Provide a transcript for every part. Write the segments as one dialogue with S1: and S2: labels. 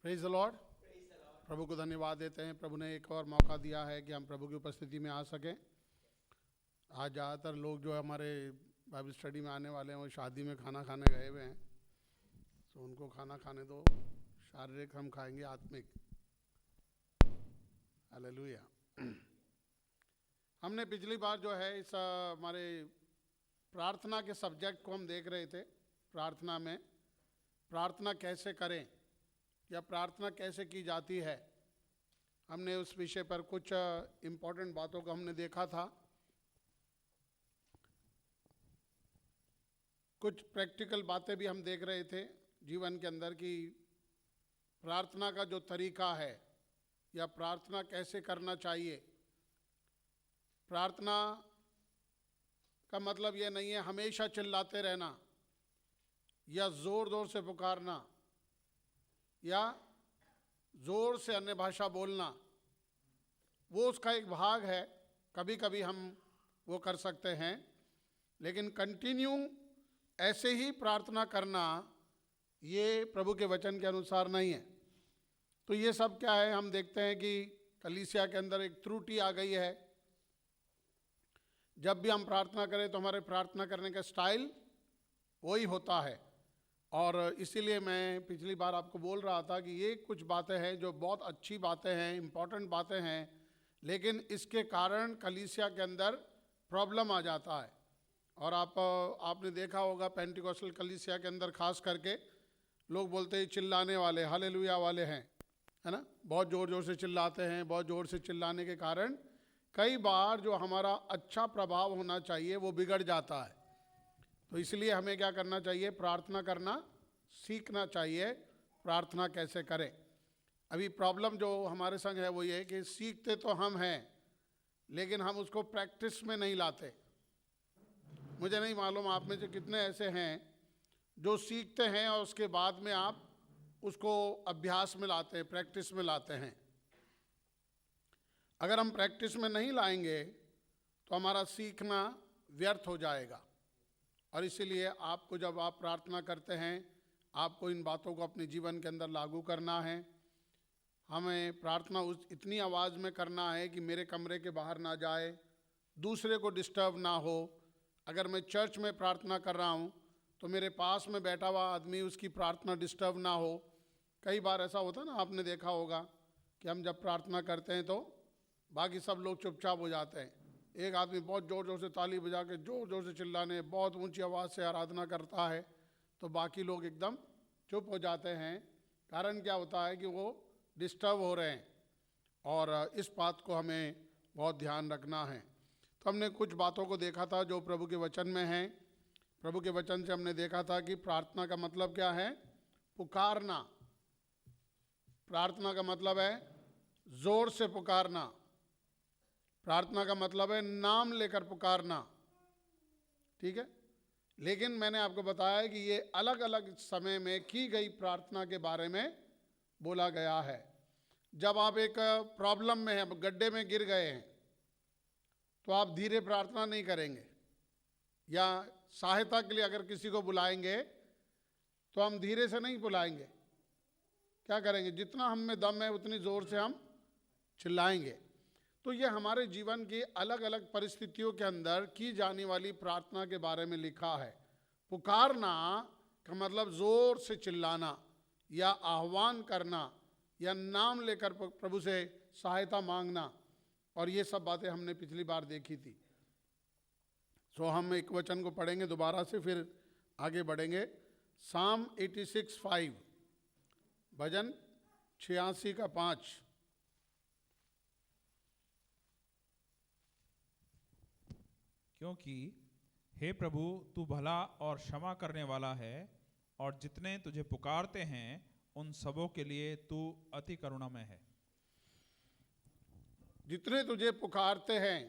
S1: Praise the Lord. प्रभु को धन्यवाद देते हैं। प्रभु ने एक और मौका दिया है कि हम प्रभु की उपस्थिति में आ सकें। आज ज़्यादातर लोग जो हमारे बाइबल स्टडी में आने वाले हैं वो शादी में खाना खाने गए हुए हैं, तो उनको खाना खाने दो। शारीरिक हम खाएंगे, आत्मिक। हालेलुया। हमने पिछली बार जो है इस हमारे प्रार्थना के सब्जेक्ट को हम देख रहे थे। प्रार्थना में प्रार्थना कैसे करें या प्रार्थना कैसे की जाती है, हमने उस विषय पर कुछ इम्पोर्टेंट बातों को हमने देखा था। कुछ प्रैक्टिकल बातें भी हम देख रहे थे जीवन के अंदर की प्रार्थना का जो तरीका है या प्रार्थना कैसे करना चाहिए। प्रार्थना का मतलब ये नहीं है हमेशा चिल्लाते रहना या ज़ोर ज़ोर से पुकारना या ज़ोर से अन्य भाषा बोलना। वो उसका एक भाग है, कभी कभी हम वो कर सकते हैं, लेकिन कंटिन्यू ऐसे ही प्रार्थना करना ये प्रभु के वचन के अनुसार नहीं है। तो ये सब क्या है, हम देखते हैं कि कलीसिया के अंदर एक त्रुटि आ गई है। जब भी हम प्रार्थना करें तो हमारे प्रार्थना करने का स्टाइल वही होता है। और इसीलिए मैं पिछली बार आपको बोल रहा था कि ये कुछ बातें हैं जो बहुत अच्छी बातें हैं, इम्पॉर्टेंट बातें हैं, लेकिन इसके कारण कलीसिया के अंदर प्रॉब्लम आ जाता है। और आपने देखा होगा पेंटिकोस्टल कलीसिया के अंदर खास करके लोग बोलते हैं चिल्लाने वाले, हालेलुया वाले हैं, है ना। बहुत ज़ोर ज़ोर से चिल्लाते हैं। बहुत ज़ोर से चिल्लाने के कारण कई बार जो हमारा अच्छा प्रभाव होना चाहिए वो बिगड़ जाता है। तो इसलिए हमें क्या करना चाहिए, प्रार्थना करना सीखना चाहिए। प्रार्थना कैसे करें। अभी प्रॉब्लम जो हमारे संग है वो ये कि सीखते तो हम हैं, लेकिन हम उसको प्रैक्टिस में नहीं लाते। मुझे नहीं मालूम आप में से कितने ऐसे हैं जो सीखते हैं और उसके बाद में आप उसको अभ्यास में लाते हैं, प्रैक्टिस में लाते हैं। अगर हम प्रैक्टिस में नहीं लाएंगे तो हमारा सीखना व्यर्थ हो जाएगा। और इसीलिए आपको जब आप प्रार्थना करते हैं आपको इन बातों को अपने जीवन के अंदर लागू करना है। हमें प्रार्थना इतनी आवाज़ में करना है कि मेरे कमरे के बाहर ना जाए, दूसरे को डिस्टर्ब ना हो। अगर मैं चर्च में प्रार्थना कर रहा हूँ तो मेरे पास में बैठा हुआ आदमी उसकी प्रार्थना डिस्टर्ब ना हो। कई बार ऐसा होता है ना, आपने देखा होगा कि हम जब प्रार्थना करते हैं तो बाकी सब लोग चुपचाप हो जाते हैं। एक आदमी बहुत ज़ोर ज़ोर से ताली बजा के ज़ोर ज़ोर से चिल्लाने, बहुत ऊंची आवाज़ से आराधना करता है, तो बाकी लोग एकदम चुप हो जाते हैं। कारण क्या होता है कि वो डिस्टर्ब हो रहे हैं। और इस बात को हमें बहुत ध्यान रखना है। तो हमने कुछ बातों को देखा था जो प्रभु के वचन में हैं। प्रभु के वचन से हमने देखा था कि प्रार्थना का मतलब क्या है, पुकारना। प्रार्थना का मतलब है ज़ोर से पुकारना। प्रार्थना का मतलब है नाम लेकर पुकारना, ठीक है। लेकिन मैंने आपको बताया कि ये अलग अलग समय में की गई प्रार्थना के बारे में बोला गया है। जब आप एक प्रॉब्लम में हैं, गड्ढे में गिर गए हैं, तो आप धीरे प्रार्थना नहीं करेंगे। या सहायता के लिए अगर किसी को बुलाएंगे तो हम धीरे से नहीं बुलाएंगे। क्या करेंगे, जितना हम में दम है उतनी ज़ोर से हम चिल्लाएंगे। तो ये हमारे जीवन की अलग अलग परिस्थितियों के अंदर की जाने वाली प्रार्थना के बारे में लिखा है। पुकारना का मतलब ज़ोर से चिल्लाना या आह्वान करना या नाम लेकर प्रभु से सहायता मांगना। और ये सब बातें हमने पिछली बार देखी थी। सो हम एक वचन को पढ़ेंगे दोबारा से, फिर आगे बढ़ेंगे। साम 86:5, भजन 86 का 5।
S2: क्योंकि हे प्रभु तू भला और क्षमा करने वाला है, और जितने तुझे पुकारते हैं उन सबों के लिए तू अति करुणामय है।
S1: जितने तुझे पुकारते हैं,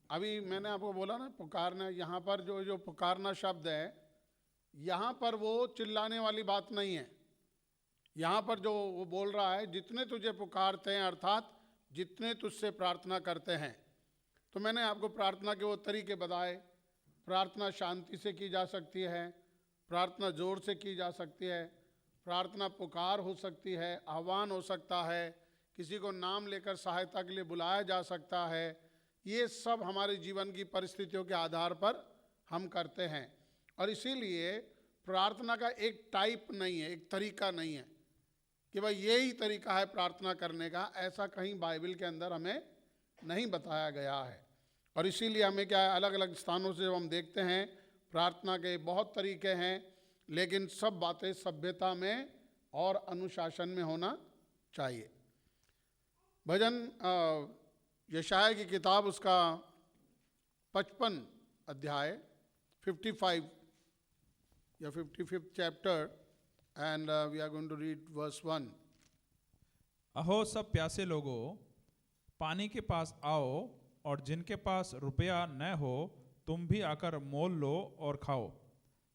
S1: अभी मैंने आपको बोला ना पुकारना, यहाँ पर जो पुकारना शब्द है, यहाँ पर वो चिल्लाने वाली बात नहीं है। यहाँ पर जो वो बोल रहा है जितने तुझे पुकारते हैं, अर्थात जितने तुझसे प्रार्थना करते हैं। तो मैंने आपको प्रार्थना के वो तरीके बताए। प्रार्थना शांति से की जा सकती है, प्रार्थना जोर से की जा सकती है, प्रार्थना पुकार हो सकती है, आह्वान हो सकता है, किसी को नाम लेकर सहायता के लिए बुलाया जा सकता है। ये सब हमारे जीवन की परिस्थितियों के आधार पर हम करते हैं। और इसीलिए प्रार्थना का एक टाइप नहीं है, एक तरीका नहीं है कि भाई यही तरीका है प्रार्थना करने का, ऐसा कहीं बाइबल के अंदर हमें नहीं बताया गया है। और इसीलिए हमें क्या है, अलग अलग स्थानों से जब हम देखते हैं प्रार्थना के बहुत तरीके हैं, लेकिन सब बातें सभ्यता में और अनुशासन में होना चाहिए। भजन यशाया की किताब उसका 55 अध्याय 55 या 55th chapter and we are going to read verse 1।
S2: अहो सब प्यासे लोगों, पानी के पास आओ, और जिनके पास रुपया न हो तुम भी आकर मोल लो और खाओ।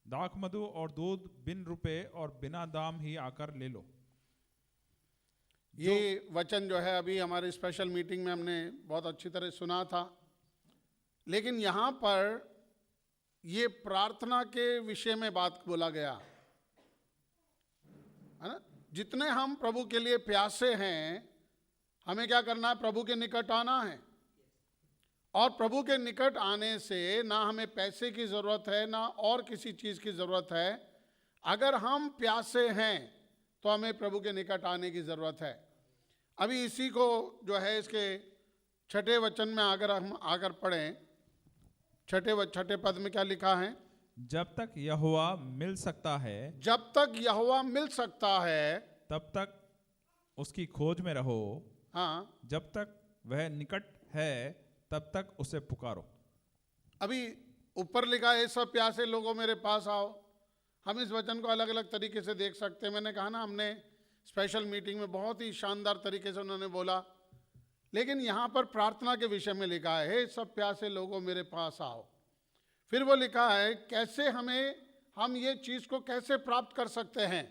S2: दाख मधु और दूध बिन रुपए और बिना दाम ही आकर ले लो।
S1: ये वचन जो है अभी हमारे स्पेशल मीटिंग में हमने बहुत अच्छी तरह सुना था, लेकिन यहाँ पर ये प्रार्थना के विषय में बात बोला गया है ना। जितने हम प्रभु के लिए प्यासे हैं, हमें क्या करना है, प्रभु के निकट आना है। और प्रभु के निकट आने से ना हमें पैसे की ज़रूरत है, ना और किसी चीज़ की ज़रूरत है। अगर हम प्यासे हैं तो हमें प्रभु के निकट आने की ज़रूरत है। अभी इसी को जो है इसके छठे वचन में अगर हम आकर पढ़ें, छठे पद में क्या लिखा है,
S2: जब तक यहोवा मिल सकता है,
S1: जब तक यहोवा मिल सकता है
S2: तब तक उसकी खोज में रहो।
S1: हाँ,
S2: जब तक वह निकट है तब तक उसे पुकारो।
S1: अभी ऊपर लिखा है, सब प्यासे लोगों मेरे पास आओ। हम इस वचन को अलग अलग तरीके से देख सकते हैं। मैंने कहा ना, हमने स्पेशल मीटिंग में बहुत ही शानदार तरीके से उन्होंने बोला, लेकिन यहाँ पर प्रार्थना के विषय में लिखा है, हे सब प्यासे लोगों मेरे पास आओ। फिर वो लिखा है कैसे हम ये चीज़ को कैसे प्राप्त कर सकते हैं।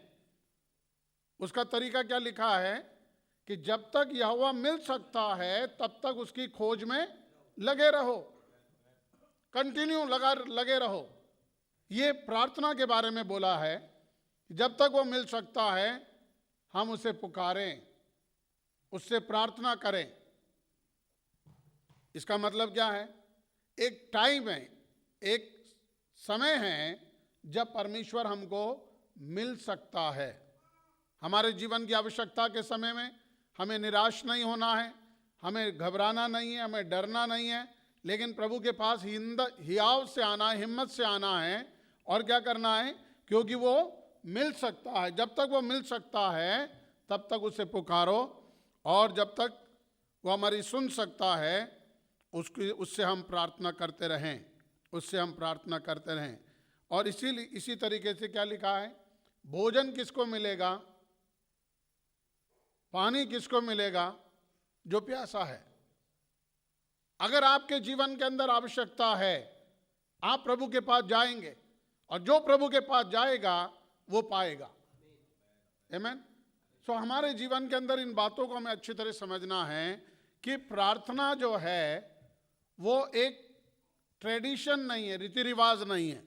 S1: उसका तरीका क्या लिखा है कि जब तक यहोवा मिल सकता है तब तक उसकी खोज में लगे रहो, कंटिन्यू लगे रहो। ये प्रार्थना के बारे में बोला है, जब तक वो मिल सकता है हम उसे पुकारें, उससे प्रार्थना करें। इसका मतलब क्या है, एक टाइम है, एक समय है जब परमेश्वर हमको मिल सकता है। हमारे जीवन की आवश्यकता के समय में हमें निराश नहीं होना है, हमें घबराना नहीं है, हमें डरना नहीं है, लेकिन प्रभु के पास हियाव से आना है, हिम्मत से आना है। और क्या करना है, क्योंकि वो मिल सकता है। जब तक वो मिल सकता है तब तक उसे पुकारो, और जब तक वो हमारी सुन सकता है उससे हम प्रार्थना करते रहें, उससे हम प्रार्थना करते रहें। और इसी तरीके से क्या लिखा है, भोजन किसको मिलेगा, पानी किसको मिलेगा, जो प्यासा है। अगर आपके जीवन के अंदर आवश्यकता है, आप प्रभु के पास जाएंगे, और जो प्रभु के पास जाएगा वो पाएगा। आमीन। सो हमारे जीवन के अंदर इन बातों को हमें अच्छी तरह समझना है कि प्रार्थना जो है वो एक ट्रेडिशन नहीं है, रीति रिवाज नहीं है।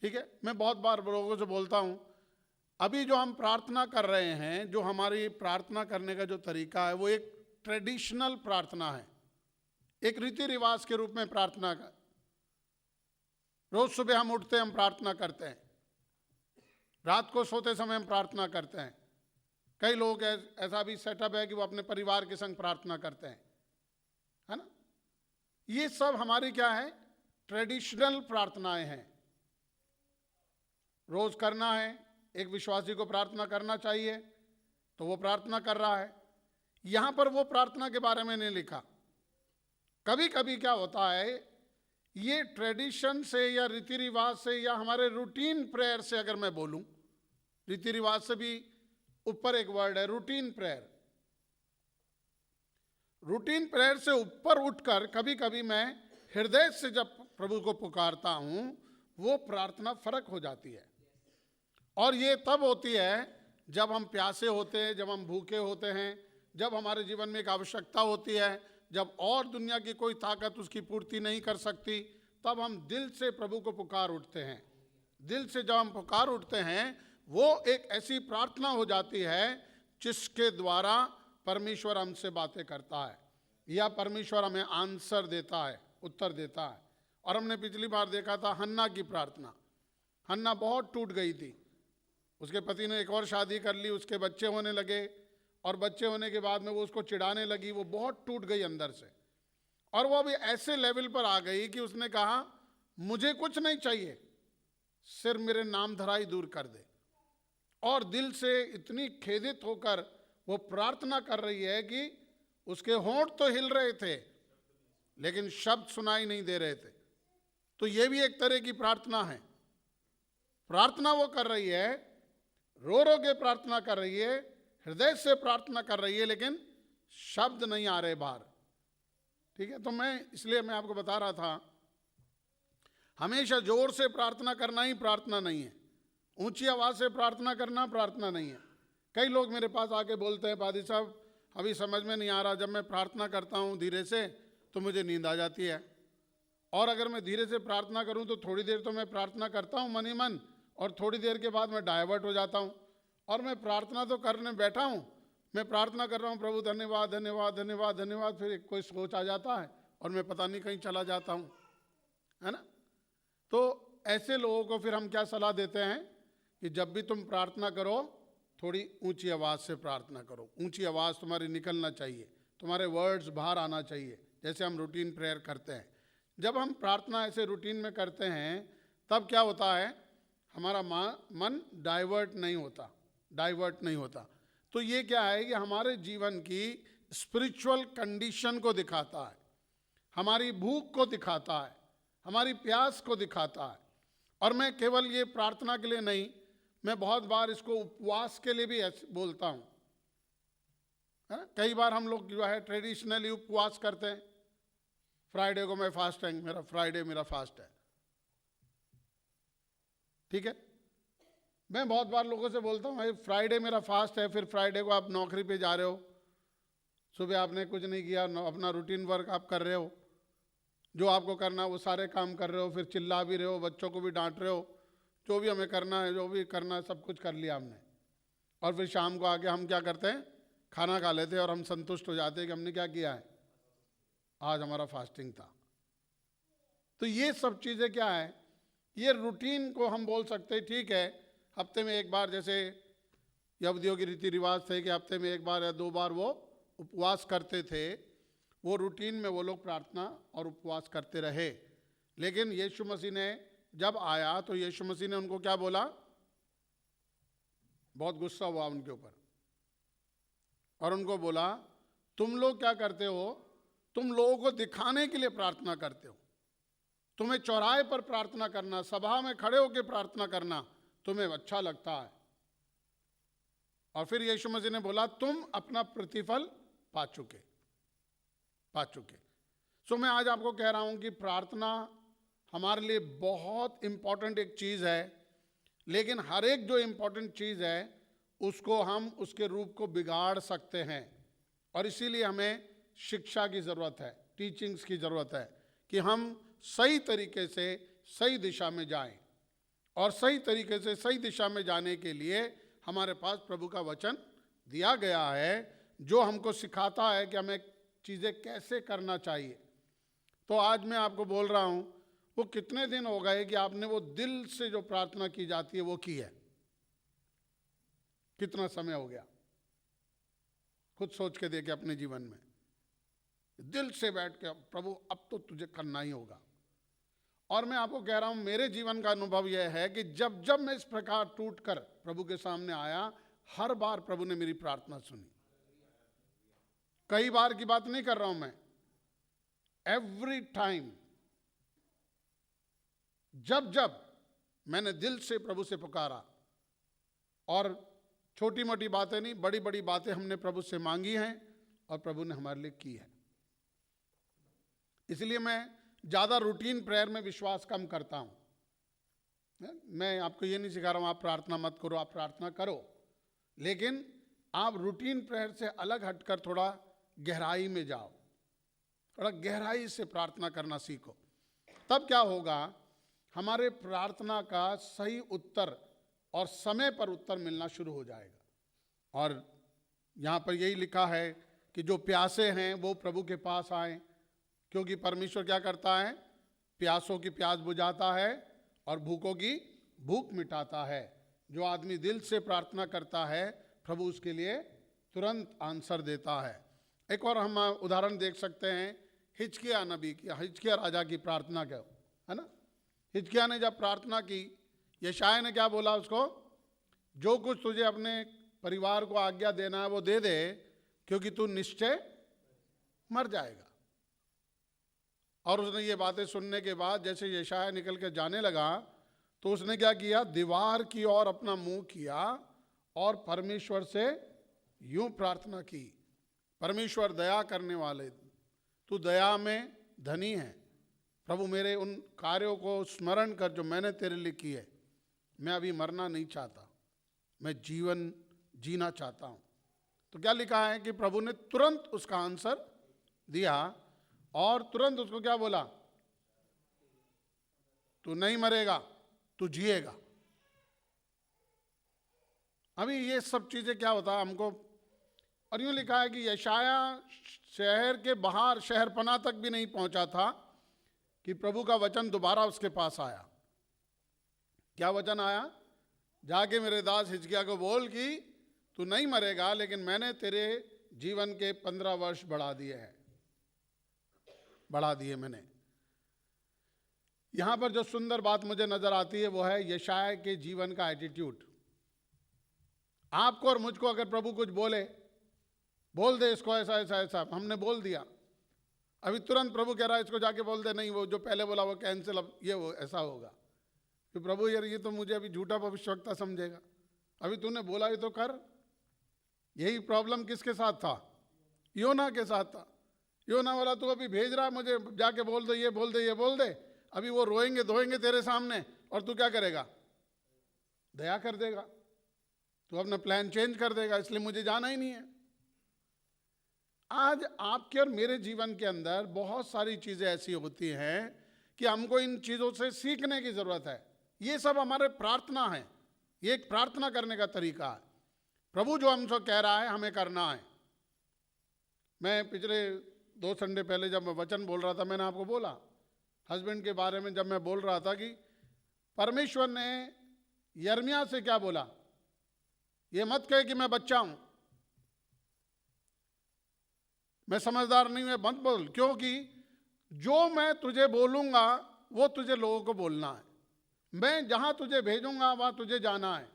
S1: ठीक है, मैं बहुत बार लोगों से बोलता हूं, अभी जो हम प्रार्थना कर रहे हैं, जो हमारी प्रार्थना करने का जो तरीका है वो एक ट्रेडिशनल प्रार्थना है, एक रीति रिवाज के रूप में प्रार्थना का। रोज सुबह हम उठते हैं, हम प्रार्थना करते हैं, रात को सोते समय हम प्रार्थना करते हैं। कई लोग ऐसा भी सेटअप है कि वो अपने परिवार के संग प्रार्थना करते हैं, है ना। ये सब हमारी क्या है, ट्रेडिशनल प्रार्थनाएं हैं। रोज करना है, एक विश्वासी को प्रार्थना करना चाहिए तो वो प्रार्थना कर रहा है। यहां पर वो प्रार्थना के बारे में नहीं लिखा। कभी कभी क्या होता है, ये ट्रेडिशन से या रीति रिवाज से या हमारे रूटीन प्रेयर से, अगर मैं बोलूं, रीति रिवाज से भी ऊपर एक वर्ड है रूटीन प्रेयर। रूटीन प्रेयर से ऊपर उठकर कभी कभी मैं हृदय से जब प्रभु को पुकारता हूं, वो प्रार्थना फर्क हो जाती है। और ये तब होती है जब हम प्यासे होते हैं, जब हम भूखे होते हैं, जब हमारे जीवन में एक आवश्यकता होती है, जब और दुनिया की कोई ताकत उसकी पूर्ति नहीं कर सकती, तब हम दिल से प्रभु को पुकार उठते हैं। दिल से जब हम पुकार उठते हैं वो एक ऐसी प्रार्थना हो जाती है जिसके द्वारा परमेश्वर हमसे बातें करता है या परमेश्वर हमें आंसर देता है, उत्तर देता है। और हमने पिछली बार देखा था हन्ना की प्रार्थना। हन्ना बहुत टूट गई थी, उसके पति ने एक और शादी कर ली, उसके बच्चे होने लगे और बच्चे होने के बाद में वो उसको चिढ़ाने लगी, वो बहुत टूट गई अंदर से और वो अभी ऐसे लेवल पर आ गई कि उसने कहा मुझे कुछ नहीं चाहिए, सिर्फ मेरे नाम धराई दूर कर दे। और दिल से इतनी खेदित होकर वो प्रार्थना कर रही है कि उसके होंठ तो हिल रहे थे लेकिन शब्द सुनाई नहीं दे रहे थे। तो ये भी एक तरह की प्रार्थना है। प्रार्थना वो कर रही है, रो रो के प्रार्थना कर रही है, हृदय से प्रार्थना कर रही है, लेकिन शब्द नहीं आ रहे बाहर। ठीक है, तो इसलिए मैं आपको बता रहा था, हमेशा जोर से प्रार्थना करना ही प्रार्थना नहीं है, ऊंची आवाज से प्रार्थना करना प्रार्थना नहीं है। कई लोग मेरे पास आके बोलते हैं पादी साहब अभी समझ में नहीं आ रहा, जब मैं प्रार्थना करता हूँ धीरे से तो मुझे नींद आ जाती है, और अगर मैं धीरे से प्रार्थना करूँ तो थोड़ी देर तो मैं प्रार्थना करता हूँ मन ही मन, और थोड़ी देर के बाद मैं डाइवर्ट हो जाता हूँ। और मैं प्रार्थना तो करने बैठा हूँ, मैं प्रार्थना कर रहा हूँ प्रभु धन्यवाद धन्यवाद धन्यवाद धन्यवाद, फिर कोई सोच आ जाता है और मैं पता नहीं कहीं चला जाता हूँ, है ना। तो ऐसे लोगों को फिर हम क्या सलाह देते हैं कि जब भी तुम प्रार्थना करो थोड़ी ऊंची आवाज़ से प्रार्थना करो। ऊंची आवाज़ तुम्हारी निकलना चाहिए, तुम्हारे वर्ड्स बाहर आना चाहिए, जैसे हम रूटीन प्रेयर करते हैं। जब हम प्रार्थना ऐसे रूटीन में करते हैं तब क्या होता है, हमारा मन डाइवर्ट नहीं होता। तो ये क्या है कि हमारे जीवन की स्पिरिचुअल कंडीशन को दिखाता है, हमारी भूख को दिखाता है, हमारी प्यास को दिखाता है। और मैं केवल ये प्रार्थना के लिए नहीं, मैं बहुत बार इसको उपवास के लिए भी बोलता हूँ, है ना। कई बार हम लोग जो है ट्रेडिशनली उपवास करते हैं, फ्राइडे को मैं फास्टिंग, मेरा फास्ट है, ठीक है। मैं बहुत बार लोगों से बोलता हूँ भाई फ्राइडे मेरा फास्ट है, फिर फ्राइडे को आप नौकरी पे जा रहे हो, सुबह आपने कुछ नहीं किया, अपना रूटीन वर्क आप कर रहे हो, जो आपको करना वो सारे काम कर रहे हो, फिर चिल्ला भी रहे हो, बच्चों को भी डांट रहे हो, जो भी हमें करना है, जो भी करना है सब कुछ कर लिया हमने। और फिर शाम को आके हम क्या करते हैं, खाना खा लेते हैं और हम संतुष्ट हो जाते हैं कि हमने क्या किया है, आज हमारा फास्टिंग था। तो ये सब चीज़ें क्या है, ये रूटीन को हम बोल सकते हैं, ठीक है हफ्ते में एक बार, जैसे यहूदियों के रीति रिवाज थे कि हफ्ते में एक बार या 2 बार वो उपवास करते थे, वो रूटीन में वो लोग प्रार्थना और उपवास करते रहे। लेकिन यीशु मसीह ने जब आया तो यीशु मसीह ने उनको क्या बोला, बहुत गुस्सा हुआ उनके ऊपर और उनको बोला तुम लोग क्या करते हो, तुम लोगों को दिखाने के लिए प्रार्थना करते हो, तुम्हें चौराहे पर प्रार्थना करना, सभा में खड़े होकर प्रार्थना करना तुम्हें अच्छा लगता है। और फिर यीशु मसीह ने बोला तुम अपना प्रतिफल पा चुके। सो मैं आज आपको कह रहा हूं कि प्रार्थना हमारे लिए बहुत इंपॉर्टेंट एक चीज है, लेकिन हर एक जो इंपॉर्टेंट चीज है उसको हम उसके रूप को बिगाड़ सकते हैं। और इसीलिए हमें शिक्षा की जरूरत है, टीचिंग्स की जरूरत है कि हम सही तरीके से सही दिशा में जाएं। और सही तरीके से सही दिशा में जाने के लिए हमारे पास प्रभु का वचन दिया गया है, जो हमको सिखाता है कि हमें चीज़ें कैसे करना चाहिए। तो आज मैं आपको बोल रहा हूँ, वो कितने दिन हो गए कि आपने वो दिल से जो प्रार्थना की जाती है वो की है? कितना समय हो गया? खुद सोच के देखे अपने जीवन में, दिल से बैठ के प्रभु अब तो तुझे करना ही होगा। और मैं आपको कह रहा हूं, मेरे जीवन का अनुभव यह है कि जब जब मैं इस प्रकार टूटकर प्रभु के सामने आया, हर बार प्रभु ने मेरी प्रार्थना सुनी। कई बार की बात नहीं कर रहा हूं मैं, एवरी टाइम, जब जब मैंने दिल से प्रभु से पुकारा, और छोटी मोटी बातें नहीं, बड़ी बड़ी बातें हमने प्रभु से मांगी हैं और प्रभु ने हमारे लिए की है। इसलिए मैं ज़्यादा रूटीन प्रेयर में विश्वास कम करता हूँ। मैं आपको ये नहीं सिखा रहा हूँ आप प्रार्थना मत करो, आप प्रार्थना करो, लेकिन आप रूटीन प्रेयर से अलग हटकर थोड़ा गहराई में जाओ, थोड़ा गहराई से प्रार्थना करना सीखो। तब क्या होगा, हमारे प्रार्थना का सही उत्तर और समय पर उत्तर मिलना शुरू हो जाएगा। और यहाँ पर यही लिखा है कि जो प्यासे हैं वो प्रभु के पास आए, क्योंकि परमेश्वर क्या करता है, प्यासों की प्यास बुझाता है और भूखों की भूख मिटाता है। जो आदमी दिल से प्रार्थना करता है प्रभु उसके लिए तुरंत आंसर देता है। एक और हम उदाहरण देख सकते हैं हिजकिय्याह नबी की, हिजकिय्याह राजा की प्रार्थना का, है ना। हिजकिय्याह ने जब प्रार्थना की, यशायाह ने क्या बोला उसको, जो कुछ तुझे अपने परिवार को आज्ञा देना है वो दे दे, क्योंकि तू निश्चय मर जाएगा। और उसने ये बातें सुनने के बाद जैसे यशायाह निकल के जाने लगा तो उसने क्या किया, दीवार की ओर अपना मुंह किया और परमेश्वर से यूं प्रार्थना की, परमेश्वर दया करने वाले, तू दया में धनी है, प्रभु मेरे उन कार्यों को स्मरण कर जो मैंने तेरे लिए किए। मैं अभी मरना नहीं चाहता, मैं जीवन जीना चाहता हूं। तो क्या लिखा है कि प्रभु ने तुरंत उसका आंसर दिया और तुरंत उसको क्या बोला, तू नहीं मरेगा, तू जिएगा। अभी ये सब चीजें क्या होता है हमको, और यूं लिखा है कि यशायाह शहर के बाहर शहरपनाह तक भी नहीं पहुंचा था कि प्रभु का वचन दोबारा उसके पास आया। क्या वचन आया, जाके मेरे दास हिजकिय्याह को बोल कि तू नहीं मरेगा, लेकिन मैंने तेरे जीवन के 15 वर्ष बढ़ा दिए हैं, बढ़ा दिए मैंने। यहां पर जो सुंदर बात मुझे नजर आती है वो है यशायाह के जीवन का एटीट्यूड। आपको और मुझको अगर प्रभु कुछ बोल दे इसको ऐसा ऐसा ऐसा, हमने बोल दिया, अभी तुरंत प्रभु कह रहा है इसको जाके बोल दे, नहीं वो जो पहले बोला वो कैंसिल, अब ये वो ऐसा होगा। कि प्रभु यार ये तो मुझे अभी झूठा भविष्यवक्ता समझेगा, अभी तूने बोला ये तो कर। यही प्रॉब्लम किसके साथ था, योना के साथ था। योना वाला तू अभी भेज रहा है मुझे जाके बोल दे, ये बोल दे, ये बोल दे, अभी वो रोएंगे धोएंगे तेरे सामने और तू क्या करेगा, दया कर देगा, तू अपना प्लान चेंज कर देगा, इसलिए मुझे जाना ही नहीं है। आज आपके और मेरे जीवन के अंदर बहुत सारी चीजें ऐसी होती हैं कि हमको इन चीजों से सीखने की जरूरत है। ये सब हमारे प्रार्थना है, ये एक प्रार्थना करने का तरीका है। प्रभु जो हमसे कह रहा है हमें करना है। मैं पिछले 2 संडे पहले जब मैं वचन बोल रहा था, मैंने आपको बोला हस्बैंड के बारे में, जब मैं बोल रहा था कि परमेश्वर ने यिर्मयाह से क्या बोला, ये मत कहे कि मैं बच्चा हूं, मैं समझदार नहीं हूं, मत बोल, क्योंकि जो मैं तुझे बोलूंगा वो तुझे लोगों को बोलना है, मैं जहां तुझे भेजूंगा वहां तुझे जाना है,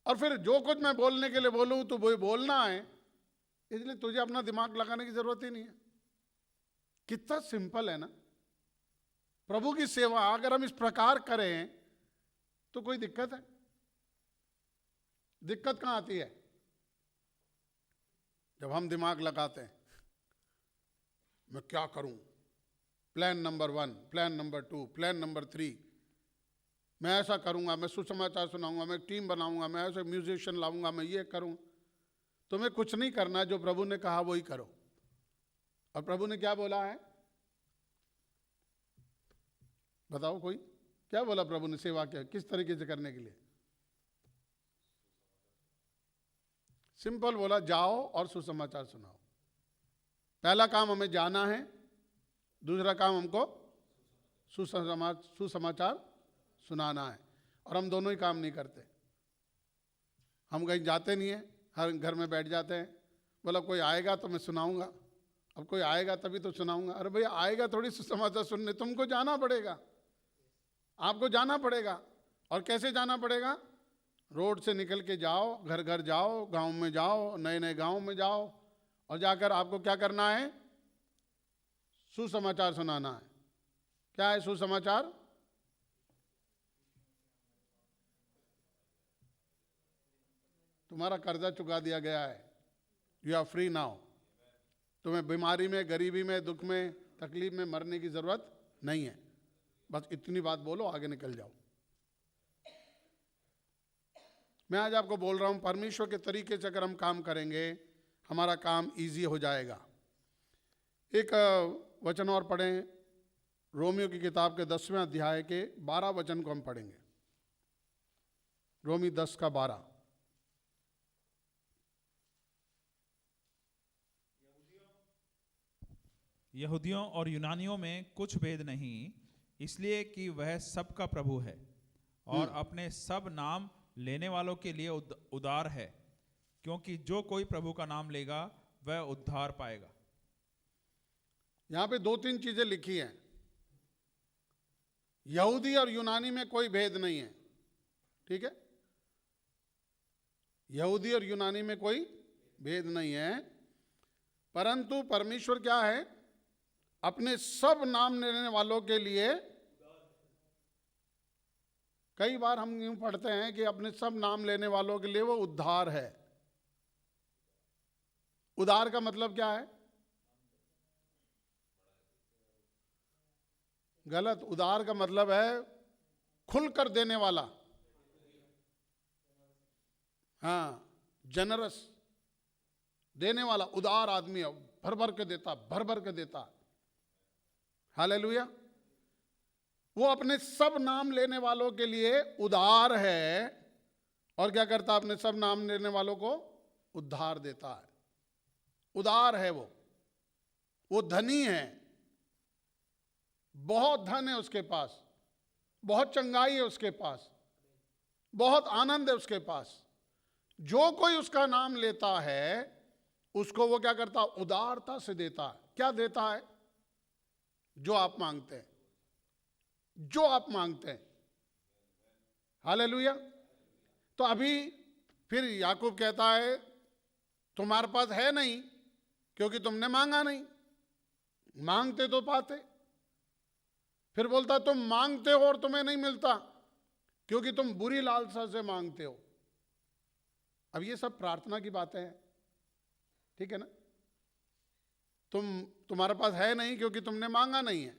S1: और फिर जो कुछ मैं बोलने के लिए बोलूं तो वही बोलना है, इसलिए तुझे अपना दिमाग लगाने की जरूरत ही नहीं है। कितना सिंपल है ना। प्रभु की सेवा अगर हम इस प्रकार करें तो कोई दिक्कत है? दिक्कत कहां आती है? जब हम दिमाग लगाते हैं, मैं क्या करूं, plan number 1, plan number 2, plan number 3, मैं ऐसा करूंगा, मैं सुसमाचार सुनाऊंगा, मैं टीम बनाऊंगा, मैं ऐसे म्यूजिशियन लाऊंगा, मैं ये करूं। तुम्हें कुछ नहीं करना, जो प्रभु ने कहा वही करो। और प्रभु ने क्या बोला है, बताओ कोई, क्या बोला प्रभु ने सेवा क्या किस तरीके से करने के लिए? सिंपल बोला, जाओ और सुसमाचार सुनाओ। पहला काम हमें जाना है, दूसरा काम हमको सुसमाचार सुनाना है। और हम दोनों ही काम नहीं करते। हम कहीं जाते नहीं हैं, हर घर में बैठ जाते हैं, बोला कोई आएगा तो मैं सुनाऊंगा, अब कोई आएगा तभी तो सुनाऊंगा। अरे भैया आएगा थोड़ी सुसमाचार सुनने, तुमको जाना पड़ेगा, आपको जाना पड़ेगा। और कैसे जाना पड़ेगा? रोड से निकल के जाओ, घर घर जाओ, गांव में जाओ, नए नए गांव में जाओ, और जाकर आपको क्या करना है? सुसमाचार सुनाना है। क्या है सुसमाचार? तुम्हारा कर्जा चुका दिया गया है, यू आर फ्री नाउ। तुम्हें बीमारी में, गरीबी में, दुख में, तकलीफ में मरने की जरूरत नहीं है। बस इतनी बात बोलो, आगे निकल जाओ। मैं आज आपको बोल रहा हूं, परमेश्वर के तरीके से अगर हम काम करेंगे हमारा काम इजी हो जाएगा। एक वचन और पढ़ें, रोमियो की किताब के 10वें अध्याय के 12 वचन को हम पढ़ेंगे। रोमी 10:12।
S2: यहूदियों और यूनानियों में कुछ भेद नहीं, इसलिए कि वह सबका प्रभु है और अपने सब नाम लेने वालों के लिए उदार है, क्योंकि जो कोई प्रभु का नाम लेगा वह उद्धार पाएगा।
S1: यहां पे 2-3 चीजें लिखी हैं। यहूदी और यूनानी में कोई भेद नहीं है, ठीक है। यहूदी और यूनानी में कोई भेद नहीं है, परंतु परमेश्वर क्या है, अपने सब नाम लेने वालों के लिए, कई बार हम यूं पढ़ते हैं कि अपने सब नाम लेने वालों के लिए वो उद्धार है। उदार का मतलब क्या है? गलत। उदार का मतलब है खुलकर देने वाला, हाँ, जनरस, देने वाला। उदार आदमी है, भर भर के देता, भर भर के देता। हालेलुया। वो अपने सब नाम लेने वालों के लिए उदार है, और क्या करता है? अपने सब नाम लेने वालों को उद्धार देता है। उदार है वो धनी है, बहुत धन है उसके पास, बहुत चंगाई है उसके पास, बहुत आनंद है उसके पास। जो कोई उसका नाम लेता है उसको वो क्या करता? उदारता से देता है। क्या देता है? जो आप मांगते हैं, जो आप मांगते हैं। हालेलुया। तो अभी फिर याकूब कहता है तुम्हारे पास है नहीं क्योंकि तुमने मांगा नहीं, मांगते तो पाते। फिर बोलता तुम मांगते हो और तुम्हें नहीं मिलता क्योंकि तुम बुरी लालसा से मांगते हो। अब ये सब प्रार्थना की बातें हैं, ठीक है ना। तुम्हारे पास है नहीं क्योंकि तुमने मांगा नहीं है,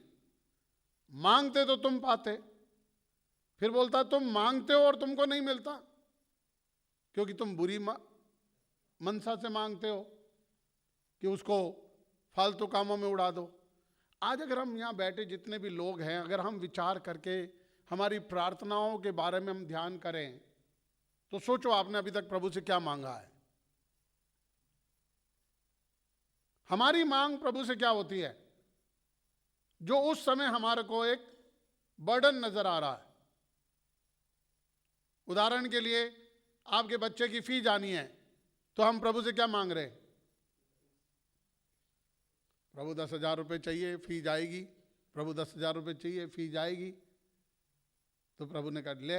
S1: मांगते तो तुम पाते। फिर बोलता तुम मांगते हो और तुमको नहीं मिलता क्योंकि तुम बुरी मनसा से मांगते हो कि उसको फालतू कामों में उड़ा दो। आज अगर हम यहाँ बैठे जितने भी लोग हैं, अगर हम विचार करके हमारी प्रार्थनाओं के बारे में हम ध्यान करें तो सोचो आपने अभी तक प्रभु से क्या मांगा है। हमारी मांग प्रभु से क्या होती है? जो उस समय हमारे को एक बर्डन नजर आ रहा है। उदाहरण के लिए आपके बच्चे की फी जानी है तो हम प्रभु से क्या मांग रहे हैं? प्रभु 10,000 रुपये चाहिए, फी जाएगी। प्रभु 10,000 रुपये चाहिए, फी जाएगी। तो प्रभु ने कहा ले,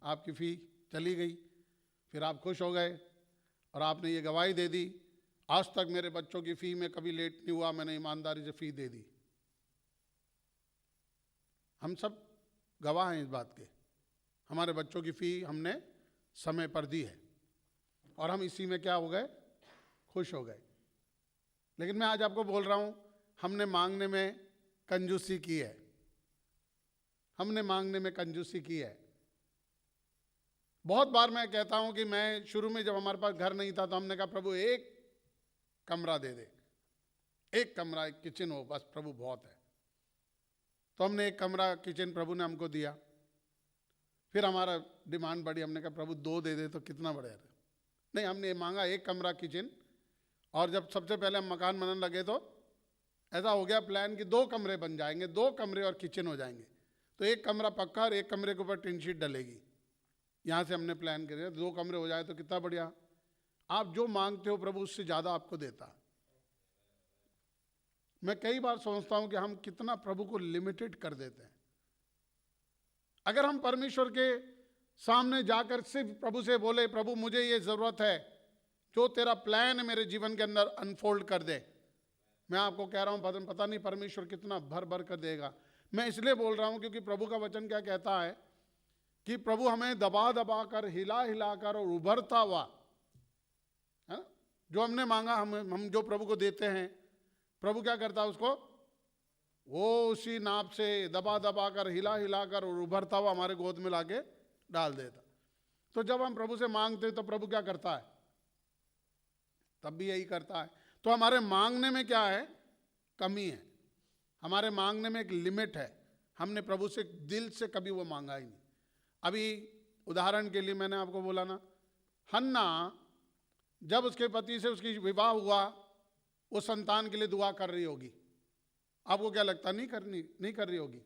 S1: आपकी फी चली गई। फिर आप खुश हो गए और आपने ये गवाही दे दी, आज तक मेरे बच्चों की फी में कभी लेट नहीं हुआ, मैंने ईमानदारी से फी दे दी। हम सब गवाह हैं इस बात के, हमारे बच्चों की फी हमने समय पर दी है और हम इसी में क्या हो गए? खुश हो गए। लेकिन मैं आज आपको बोल रहा हूं, हमने मांगने में कंजूसी की है, हमने मांगने में कंजूसी की है। बहुत बार मैं कहता हूं कि मैं शुरू में जब हमारे पास घर नहीं था तो हमने कहा प्रभु एक कमरा दे दे, एक कमरा, एक किचन हो बस, प्रभु बहुत है। तो हमने एक कमरा किचन प्रभु ने हमको दिया। फिर हमारा डिमांड बढ़ी, हमने कहा प्रभु 2 दे दे तो कितना बढ़ेगा। नहीं, हमने मांगा एक कमरा किचन, और जब सबसे पहले हम मकान बनाने लगे तो ऐसा हो गया प्लान कि 2 कमरे बन जाएंगे, 2 कमरे और किचन हो जाएंगे। तो एक कमरा पक्का और एक कमरे के ऊपर टिन शीट डलेगी। यहाँ से हमने प्लान किया 2 कमरे हो जाए तो कितना बढ़िया। आप जो मांगते हो प्रभु उससे ज़्यादा आपको देता। मैं कई बार सोचता हूं कि हम कितना प्रभु को लिमिटेड कर देते हैं। अगर हम परमेश्वर के सामने जाकर सिर्फ प्रभु से बोले प्रभु मुझे ये ज़रूरत है, जो तेरा प्लान है मेरे जीवन के अंदर अनफोल्ड कर दे, मैं आपको कह रहा हूं पता नहीं परमेश्वर कितना भर भर कर देगा। मैं इसलिए बोल रहा हूं क्योंकि प्रभु का वचन क्या कहता है कि प्रभु हमें दबा दबा कर, हिला हिला कर और उभरता हुआ, है, जो हमने मांगा हम जो प्रभु को देते हैं, प्रभु क्या करता है उसको वो उसी नाप से दबा दबा कर, हिला हिला कर और उभरता हुआ हमारे गोद में लाके डाल देता। तो जब हम प्रभु से मांगते हैं तो प्रभु क्या करता है? तब भी यही करता है। तो हमारे मांगने में क्या है? कमी है। हमारे मांगने में एक लिमिट है। हमने प्रभु से दिल से कभी वो मांगा ही नहीं। अभी उदाहरण के लिए मैंने आपको बोला ना, हन्ना जब उसके पति से उसकी विवाह हुआ, वो संतान के लिए दुआ कर रही होगी। आपको क्या लगता? नहीं कर रही होगी,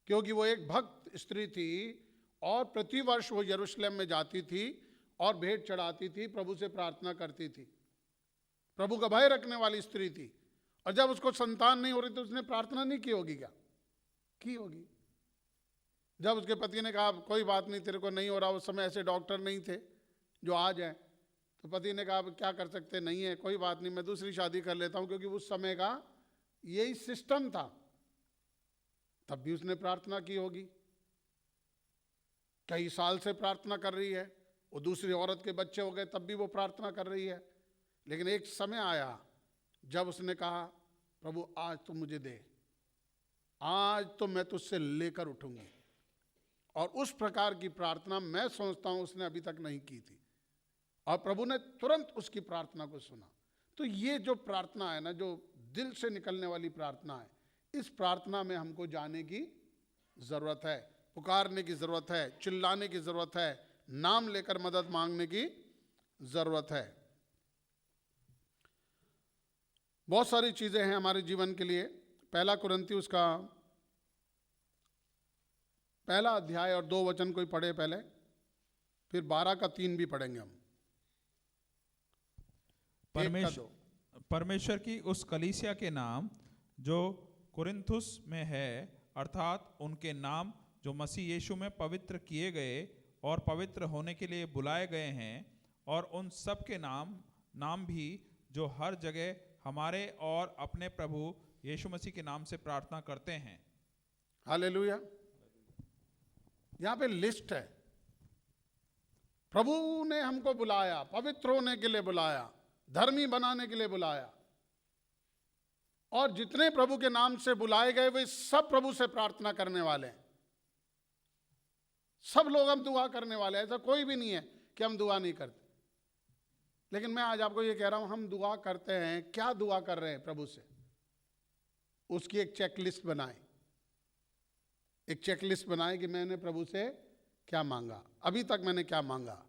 S1: क्योंकि वो एक भक्त स्त्री थी और प्रतिवर्ष वो यरूशलेम में जाती थी और भेंट चढ़ाती थी, प्रभु से प्रार्थना करती थी, प्रभु का भय रखने वाली स्त्री थी। और जब उसको संतान नहीं हो रही तो उसने प्रार्थना नहीं की होगी? क्या की होगी? जब उसके पति ने कहा कोई बात नहीं, तेरे को नहीं हो रहा, उस समय ऐसे डॉक्टर नहीं थे जो आ जाए, तो पति ने कहा क्या कर सकते, नहीं है, कोई बात नहीं, मैं दूसरी शादी कर लेता हूं, क्योंकि उस समय का यही सिस्टम था। तब भी उसने प्रार्थना की होगी, कई साल से प्रार्थना कर रही है, वो दूसरी औरत के बच्चे हो गए तब भी वो प्रार्थना कर रही है। लेकिन एक समय आया जब उसने कहा प्रभु आज तो मुझे दे, आज तो मैं तुझसे लेकर उठूंगी। और उस प्रकार की प्रार्थना मैं समझता हूं उसने अभी तक नहीं की थी, और प्रभु ने तुरंत उसकी प्रार्थना को सुना। तो ये जो प्रार्थना है ना, जो दिल से निकलने वाली प्रार्थना है, इस प्रार्थना में हमको जाने की जरूरत है, पुकारने की जरूरत है, चिल्लाने की जरूरत है, नाम लेकर मदद मांगने की जरूरत है। बहुत सारी चीजें हैं हमारे जीवन के लिए। 1 कुरिन्थियों उसका 1 अध्याय और 2 वचन कोई पढ़े पहले, फिर 12 का 3 भी पढ़ेंगे हम।
S2: परमेश्वर की उस कलीसिया के नाम जो कुरिन्थुस में है, अर्थात उनके नाम जो मसीह यीशु में पवित्र किए गए और पवित्र होने के लिए बुलाए गए हैं, और उन सब के नाम भी जो हर जगह हमारे और अपने प्रभु यीशु मसीह के नाम से प्रार्थना करते हैं।
S1: हालेलुया। यहाँ पे लिस्ट है, प्रभु ने हमको बुलाया, पवित्र होने के लिए बुलाया, धर्मी बनाने के लिए बुलाया, और जितने प्रभु के नाम से बुलाए गए वे सब प्रभु से प्रार्थना करने वाले हैं। सब लोग हम दुआ करने वाले हैं, ऐसा कोई भी नहीं है कि हम दुआ नहीं करते। लेकिन मैं आज आपको ये कह रहा हूं, हम दुआ करते हैं, क्या दुआ कर रहे हैं प्रभु से, उसकी एक चेकलिस्ट बनाएं। एक चेकलिस्ट बनाएं कि मैंने प्रभु से क्या मांगा, अभी तक मैंने क्या मांगा।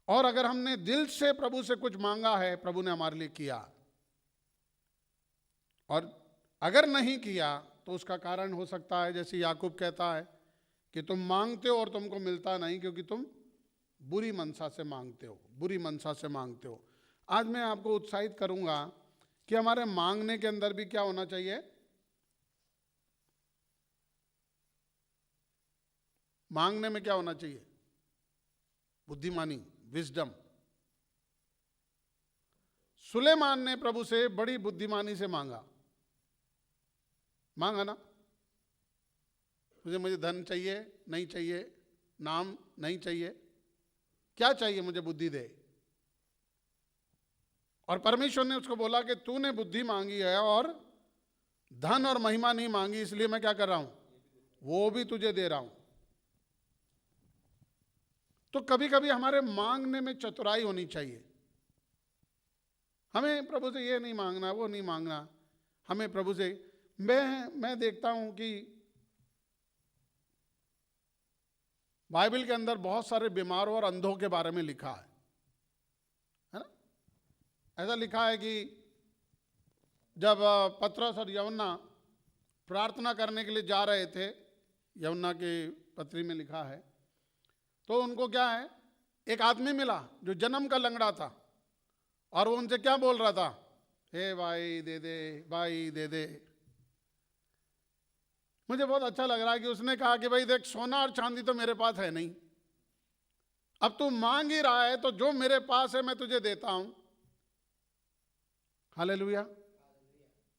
S1: और अगर हमने दिल से प्रभु से कुछ मांगा है, प्रभु ने हमारे लिए किया, और अगर नहीं किया तो उसका कारण हो सकता है, जैसे याकूब कहता है कि तुम मांगते हो और तुमको मिलता नहीं, क्योंकि तुम बुरी मनसा से मांगते हो, बुरी मनसा से मांगते हो। आज मैं आपको उत्साहित करूंगा कि हमारे मांगने के अंदर भी क्या होना चाहिए, मांगने में क्या होना चाहिए, बुद्धिमानी, विजडम। सुलेमान ने प्रभु से बड़ी बुद्धिमानी से मांगा ना, मुझे धन चाहिए, नहीं चाहिए, नाम नहीं चाहिए, क्या चाहिए, मुझे बुद्धि दे। और परमेश्वर ने उसको बोला कि तूने बुद्धि मांगी है और धन और महिमा नहीं मांगी, इसलिए मैं क्या कर रहा हूं, वो भी तुझे दे रहा हूं। तो कभी कभी हमारे मांगने में चतुराई होनी चाहिए। हमें प्रभु से ये नहीं मांगना, वो नहीं मांगना, हमें प्रभु से, मैं देखता हूं कि बाइबल के अंदर बहुत सारे बीमारों और अंधों के बारे में लिखा है ना। ऐसा लिखा है कि जब पतरस और यूहन्ना प्रार्थना करने के लिए जा रहे थे, यूहन्ना के पत्री में लिखा है, तो उनको क्या है, एक आदमी मिला जो जन्म का लंगड़ा था, और वो उनसे क्या बोल रहा था, हे भाई दे दे, भाई दे दे। मुझे बहुत अच्छा लग रहा है कि उसने कहा कि भाई देख, सोना और चांदी तो मेरे पास है नहीं, अब तू मांग ही रहा है तो जो मेरे पास है मैं तुझे देता हूं। हालेलुया।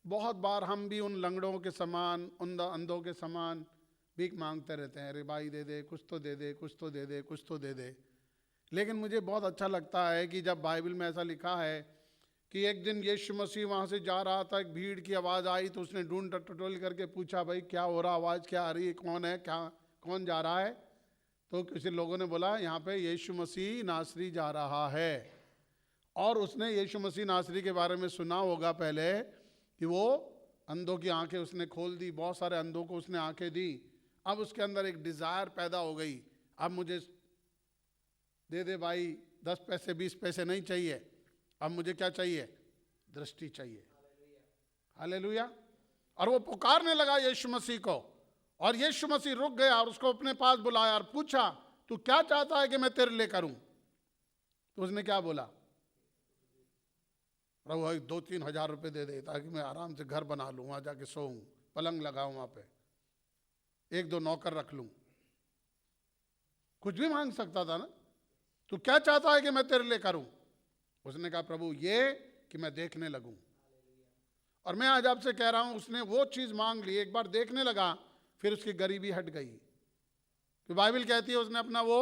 S1: बहुत बार हम भी उन लंगड़ों के समान, उन अंधों के समान भीख मांगते रहते हैं, अरे भाई दे दे, कुछ तो दे दे, कुछ तो दे दे, कुछ तो दे दे। लेकिन मुझे बहुत अच्छा लगता है कि जब बाइबल में ऐसा लिखा है कि एक दिन यीशु मसीह वहाँ से जा रहा था, एक भीड़ की आवाज़ आई, तो उसने ढूंढ टटोल करके पूछा, भाई क्या हो रहा, आवाज़ क्या आ रही है, कौन है, क्या कौन जा रहा है। तो किसी लोगों ने बोला यहाँ पे यीशु मसीह नासरी जा रहा है। और उसने यीशु मसीह नासरी के बारे में सुना होगा पहले कि वो अंधों की आंखें उसने खोल दी, बहुत सारे अंधों को उसने आंखें दी, अब उसके अंदर एक डिजायर पैदा हो गई, अब मुझे दे दे भाई 10 पैसे 20 पैसे नहीं चाहिए, अब मुझे क्या चाहिए? दृष्टि चाहिए। हालेलुया। और वो पुकारने लगा यीशु मसीह को, और यीशु मसीह रुक गया और उसको अपने पास बुलाया और पूछा, तू क्या चाहता है कि मैं तेरे लिए करूं? तो उसने क्या बोला? प्रभु भाई 2-3 हजार रुपए दे दे ताकि मैं आराम से घर बना लूं, वहां जाके सोऊं, पलंग लगाऊं, वहां पे 1-2 नौकर रख लूं। कुछ भी मांग सकता था ना। तू क्या चाहता है कि मैं तेरे लिए करूं? उसने कहा, प्रभु ये कि मैं देखने लगूं। और मैं आज आपसे कह रहा हूं, उसने वो चीज मांग ली, एक बार देखने लगा, फिर उसकी गरीबी हट गई। तो बाइबल कहती है उसने अपना वो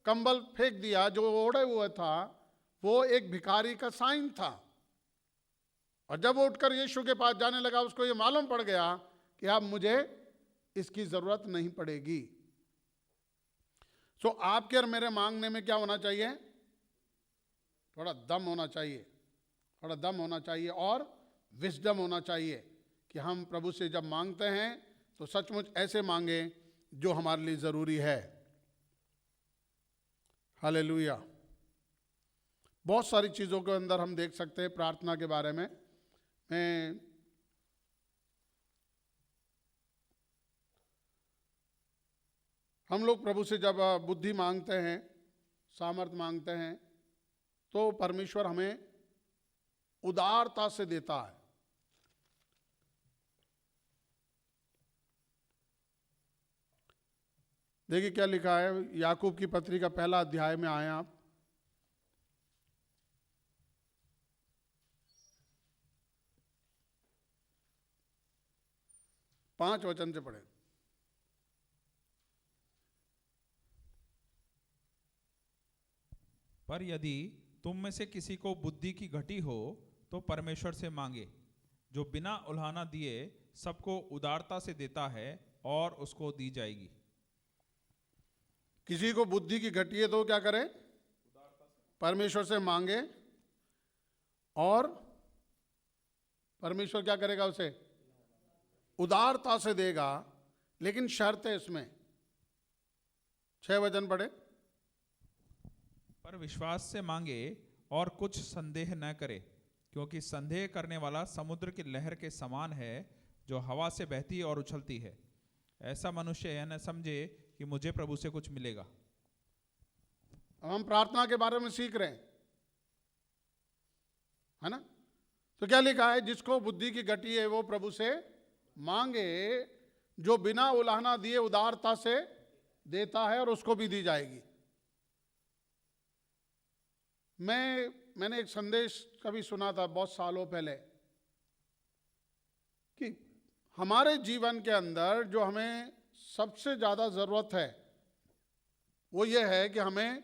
S1: कंबल फेंक दिया जो ओढ़े हुए था, वो एक भिखारी का साइन था। और जब वो उठकर यीशु के पास जाने लगा, उसको ये मालूम पड़ गया कि अब मुझे इसकी जरूरत नहीं पड़ेगी। सो आपके और मेरे मांगने में क्या होना चाहिए? थोड़ा दम होना चाहिए, थोड़ा दम होना चाहिए और विजडम होना चाहिए कि हम प्रभु से जब मांगते हैं तो सचमुच ऐसे मांगे जो हमारे लिए जरूरी है। हालेलुया। बहुत सारी चीजों के अंदर हम देख सकते हैं प्रार्थना के बारे में। मैं हम लोग प्रभु से जब बुद्धि मांगते हैं, सामर्थ्य मांगते हैं, तो परमेश्वर हमें उदारता से देता है। देखिए क्या लिखा है, याकूब की पत्री का 1 अध्याय में आए आप। पांच वचन से पढ़े।
S2: पर यदि तुम में से किसी को बुद्धि की घटी हो तो परमेश्वर से मांगे, जो बिना उल्हाना दिए सबको उदारता से देता है, और उसको दी जाएगी।
S1: किसी को बुद्धि की घटी है तो क्या करे? परमेश्वर से मांगे, और परमेश्वर क्या करेगा? उसे उदारता से देगा। लेकिन शर्त है इसमें। 6 वचन पढ़े।
S2: पर विश्वास से मांगे और कुछ संदेह न करे, क्योंकि संदेह करने वाला समुद्र की लहर के समान है, जो हवा से बहती और उछलती है। ऐसा मनुष्य यह न समझे कि मुझे प्रभु से कुछ मिलेगा।
S1: अब हम प्रार्थना के बारे में सीख रहे हैं, है ना? तो क्या लिखा है? जिसको बुद्धि की घटी है वो प्रभु से मांगे, जो बिना उलाहना दिए उदारता से देता है, और उसको भी दी जाएगी। मैंने एक संदेश कभी सुना था बहुत सालों पहले कि हमारे जीवन के अंदर जो हमें सबसे ज्यादा जरूरत है वो ये है कि हमें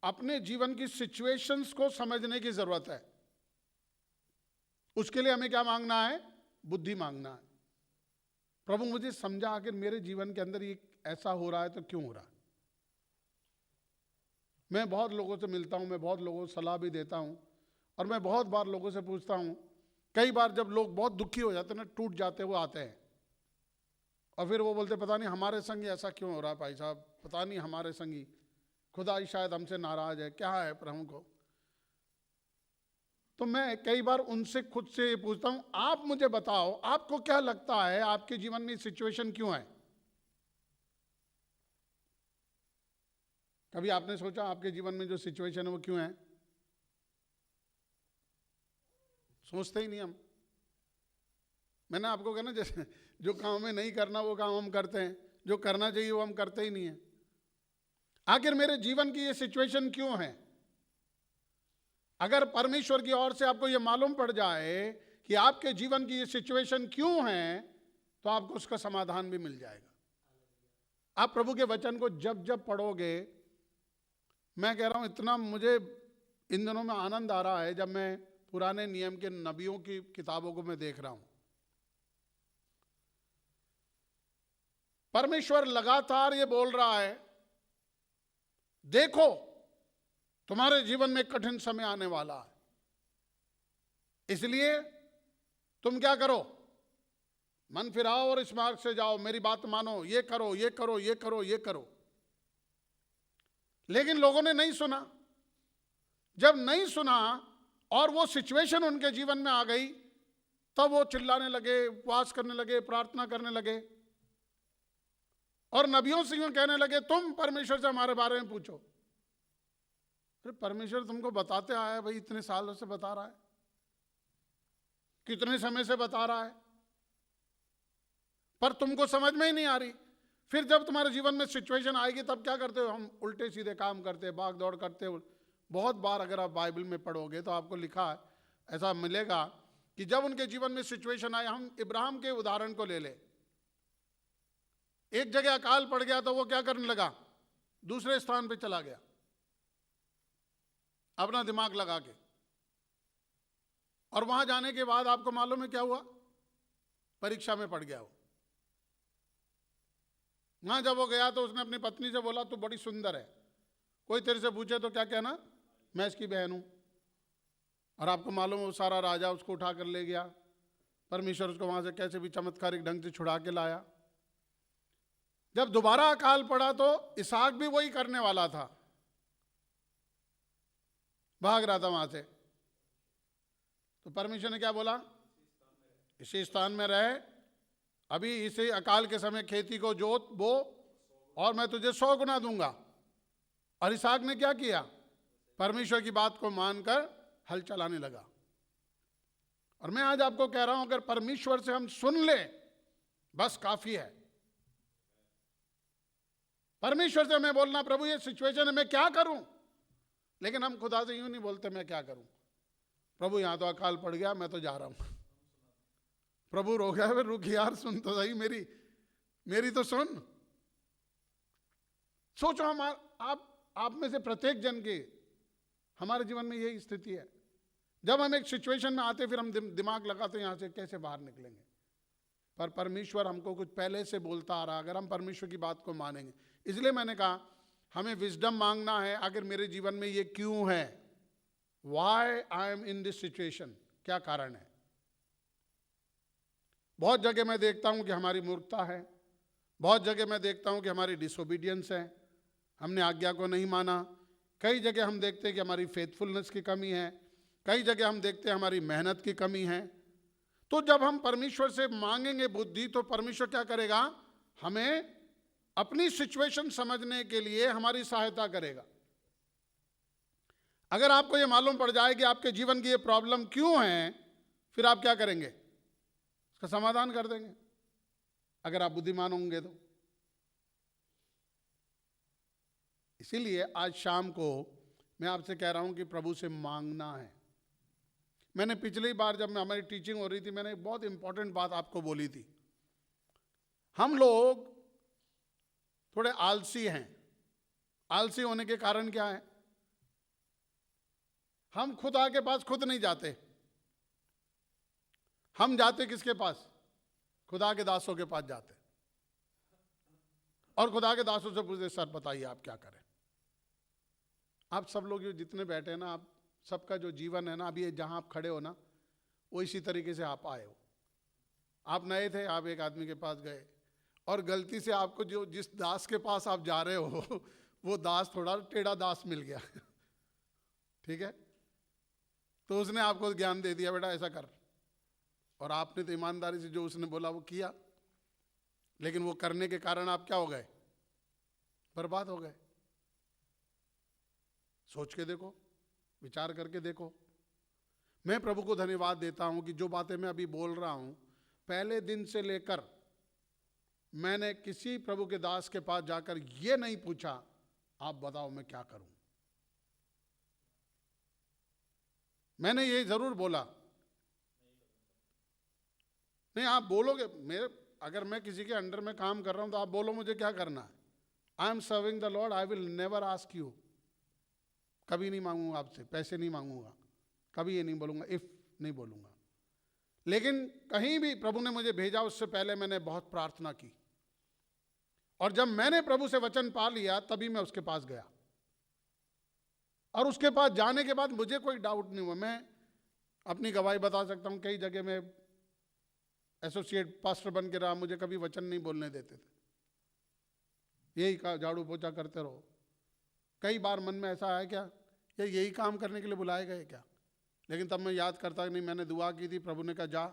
S1: अपने जीवन की सिचुएशंस को समझने की जरूरत है। उसके लिए हमें क्या मांगना है? बुद्धि मांगना है। प्रभु मुझे समझा, आखिर मेरे जीवन के अंदर ये ऐसा हो रहा है तो क्यों हो रहा है? मैं बहुत लोगों से मिलता हूं, मैं बहुत लोगों को सलाह भी देता हूं, और मैं बहुत बार लोगों से पूछता हूं। कई बार जब लोग बहुत दुखी हो जाते हैं ना, टूट जाते हैं, वो आते हैं और फिर वो बोलते, पता नहीं हमारे संग ऐसा क्यों हो रहा है भाई साहब, पता नहीं हमारे संगी, खुदा ही शायद हमसे नाराज है, क्या है प्रभु को। तो मैं कई बार उनसे खुद से ये पूछता हूं, आप मुझे बताओ, आपको क्या लगता है आपके जीवन में सिचुएशन क्यों है? कभी आपने सोचा आपके जीवन में जो सिचुएशन है वो क्यों है? सोचते ही नहीं हम। मैंने आपको कहा ना, जैसे जो काम हमें नहीं करना वो काम हम करते हैं, जो करना चाहिए वो हम करते ही नहीं है। आखिर मेरे जीवन की ये सिचुएशन क्यों है? अगर परमेश्वर की ओर से आपको ये मालूम पड़ जाए कि आपके जीवन की ये सिचुएशन क्यों है, तो आपको उसका समाधान भी मिल जाएगा। आप प्रभु के वचन को जब जब पढ़ोगे, मैं कह रहा हूं इतना मुझे इन दिनों में आनंद आ रहा है जब मैं पुराने नियम के नबियों की किताबों को मैं देख रहा हूं। परमेश्वर लगातार ये बोल रहा है, देखो तुम्हारे जीवन में कठिन समय आने वाला है, इसलिए तुम क्या करो? मन फिराओ और इस मार्ग से जाओ, मेरी बात मानो, ये करो, ये करो, ये करो, ये करो। लेकिन लोगों ने नहीं सुना। जब नहीं सुना और वो सिचुएशन उनके जीवन में आ गई, तब वो चिल्लाने लगे, उपवास करने लगे, प्रार्थना करने लगे और नबियों से यूं कहने लगे, तुम परमेश्वर से हमारे बारे में पूछो। अरे परमेश्वर तुमको बताते आया है भाई, इतने सालों से बता रहा है, कितने समय से बता रहा है, पर तुमको समझ में ही नहीं आ रही। फिर जब तुम्हारे जीवन में सिचुएशन आएगी तब क्या करते हो? हम उल्टे सीधे काम करते, भाग दौड़ करते हो। बहुत बार अगर आप बाइबल में पढ़ोगे तो आपको लिखा है, ऐसा मिलेगा कि जब उनके जीवन में सिचुएशन आए, हम इब्राहिम के उदाहरण को ले ले। एक जगह अकाल पड़ गया तो वो क्या करने लगा? दूसरे स्थान पे चला गया अपना दिमाग लगा के, और वहां जाने के बाद आपको मालूम है क्या हुआ? परीक्षा में पड़ गया वो। वहां जब वो गया तो उसने अपनी पत्नी से बोला, तू बड़ी सुंदर है, कोई तेरे से पूछे तो क्या कहना? मैं इसकी बहन हूं। और आपको मालूम है वो सारा राजा उसको उठा कर ले गया। परमेश्वर उसको वहां से कैसे भी चमत्कारिक ढंग से छुड़ा के लाया। जब दोबारा अकाल पड़ा तो इसहाक भी वही करने वाला था, भाग रहा था वहां से। तो परमेश्वर ने क्या बोला? इसी स्थान में रहे, अभी इसी अकाल के समय खेती को जोत बो और मैं तुझे 100 गुना दूंगा। और इसहाक ने क्या किया? परमेश्वर की बात को मानकर हल चलाने लगा। और मैं आज आपको कह रहा हूं, अगर परमेश्वर से हम सुन ले बस काफी है। परमेश्वर से हमें बोलना, प्रभु ये सिचुएशन है, मैं क्या करूं? लेकिन हम खुदा से यूं नहीं बोलते, मैं क्या करूं प्रभु, यहां तो अकाल पड़ गया, मैं तो जा रहा हूं। प्रभु रो गया, रुक यार, सुन तो सही, मेरी तो सुन। सोचो हम आप में से प्रत्येक जन के हमारे जीवन में यही स्थिति है। जब हम एक सिचुएशन में आते फिर हम दिमाग लगाते हैं यहां से कैसे बाहर निकलेंगे। पर परमेश्वर हमको कुछ पहले से बोलता आ रहा, अगर हम परमेश्वर की बात को मानेंगे। इसलिए मैंने कहा हमें विजडम मांगना है। अगर मेरे जीवन में ये क्यों है, why I am in this situation, क्या कारण है? बहुत जगह मैं देखता हूं कि हमारी मूर्खता है, बहुत जगह मैं देखता हूं कि हमारी डिसोबीडियंस है, हमने आज्ञा को नहीं माना। कई जगह हम देखते हैं कि हमारी फेथफुलनेस की कमी है, कई जगह हम देखते हैं हमारी मेहनत की कमी है। तो जब हम परमेश्वर से मांगेंगे बुद्धि, तो परमेश्वर क्या करेगा? हमें अपनी सिचुएशन समझने के लिए हमारी सहायता करेगा। अगर आपको यह मालूम पड़ जाए कि आपके जीवन की ये प्रॉब्लम क्यों है, फिर आप क्या करेंगे? इसका समाधान कर देंगे, अगर आप बुद्धिमान होंगे तो। इसीलिए आज शाम को मैं आपसे कह रहा हूं कि प्रभु से मांगना है। मैंने पिछली बार जब हमारी टीचिंग हो रही थी, मैंने एक बहुत इंपॉर्टेंट बात आपको बोली थी। हम लोग थोड़े आलसी हैं। आलसी होने के कारण क्या है? हम खुदा के पास खुद नहीं जाते। हम जाते किसके पास? खुदा के दासों के पास जाते, और खुदा के दासों से पूछते, सर बताइए आप क्या करें। आप सब लोग जितने बैठे हैं ना, आप सबका जो जीवन है ना, अभी जहां आप खड़े हो ना, वो इसी तरीके से आप आए हो। आप नए थे, आप एक आदमी के पास गए, और गलती से आपको जो जिस दास के पास आप जा रहे हो वो दास थोड़ा टेढ़ा दास मिल गया ठीक है, तो उसने आपको ज्ञान दे दिया, बेटा ऐसा कर, और आपने तो ईमानदारी से जो उसने बोला वो किया। लेकिन वो करने के कारण आप क्या हो गए? बर्बाद हो गए। सोच के देखो, विचार करके देखो। मैं प्रभु को धन्यवाद देता हूं कि जो बातें मैं अभी बोल रहा हूं, पहले दिन से लेकर मैंने किसी प्रभु के दास के पास जाकर ये नहीं पूछा, आप बताओ मैं क्या करूं। मैंने ये जरूर बोला, नहीं आप बोलोगे, अगर मैं किसी के अंडर में काम कर रहा हूं तो आप बोलो मुझे क्या करना है। I am serving the Lord, I will never ask you. कभी नहीं मांगूंगा आपसे, पैसे नहीं मांगूंगा, कभी ये नहीं बोलूंगा, इफ नहीं बोलूंगा। लेकिन कहीं भी प्रभु ने मुझे भेजा उससे पहले मैंने बहुत प्रार्थना की, और जब मैंने प्रभु से वचन पा लिया तभी मैं उसके पास गया। और उसके पास जाने के बाद मुझे कोई डाउट नहीं हुआ। मैं अपनी गवाही बता सकता हूं, कई जगह में एसोसिएट पास्टर बन के रहा, मुझे कभी वचन नहीं बोलने देते थे, यही कहा झाड़ू पोछा करते रहो। कई बार मन में ऐसा आया क्या यही काम करने के लिए बुलाए गए क्या, लेकिन तब मैं याद करता कि नहीं, मैंने दुआ की थी, प्रभु ने कहा जा,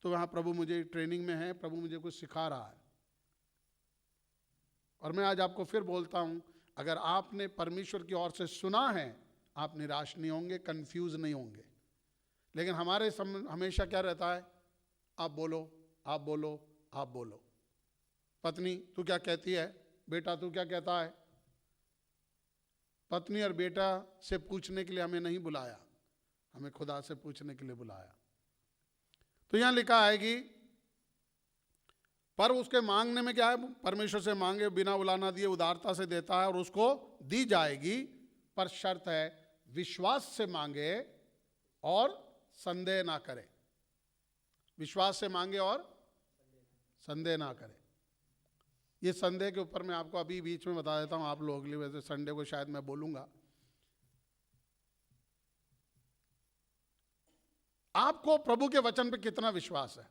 S1: तो वहाँ प्रभु मुझे ट्रेनिंग में है, प्रभु मुझे कुछ सिखा रहा है। और मैं आज आपको फिर बोलता हूँ, अगर आपने परमेश्वर की ओर से सुना है, आप निराश नहीं होंगे, कंफ्यूज नहीं होंगे। लेकिन हमारे हमेशा क्या रहता है, आप बोलो, आप बोलो, आप बोलो। पत्नी तू क्या कहती है, बेटा तू क्या कहता है। पत्नी और बेटा से पूछने के लिए हमें नहीं बुलाया, हमें खुदा से पूछने के लिए बुलाया। तो यहां लिखा है कि पर उसके मांगने में क्या है, परमेश्वर से मांगे बिना उलाना दिए उदारता से देता है और उसको दी जाएगी, पर शर्त है विश्वास से मांगे और संदेह ना करे। विश्वास से मांगे और संदेह ना करे। ये संदेह के ऊपर मैं आपको अभी बीच में बता देता हूं, आप लोगों के लिए, वैसे संडे को शायद मैं बोलूंगा। आपको प्रभु के वचन पे कितना विश्वास है।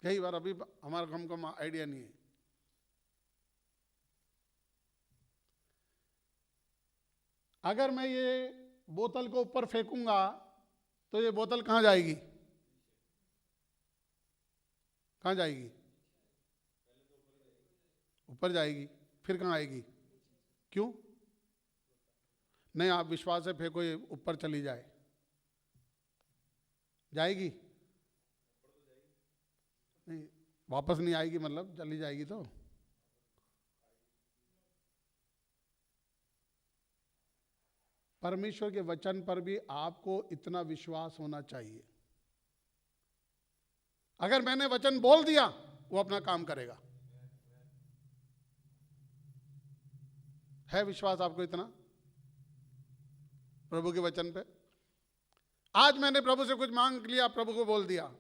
S1: कई बार अभी हमको आइडिया नहीं है। अगर मैं ये बोतल को ऊपर फेंकूंगा तो ये बोतल कहां जाएगी, कहां जाएगी, ऊपर जाएगी, फिर कहां आएगी, क्यों नहीं, आप विश्वास से फेंको ये ऊपर चली जाए, जाएगी नहीं, वापस नहीं आएगी, मतलब चली जाएगी। तो परमेश्वर के वचन पर भी आपको इतना विश्वास होना चाहिए। अगर मैंने वचन बोल दिया, वो अपना काम करेगा। है विश्वास आपको इतना प्रभु के वचन पे? आज मैंने प्रभु से कुछ मांग लिया, प्रभु को बोल दिया।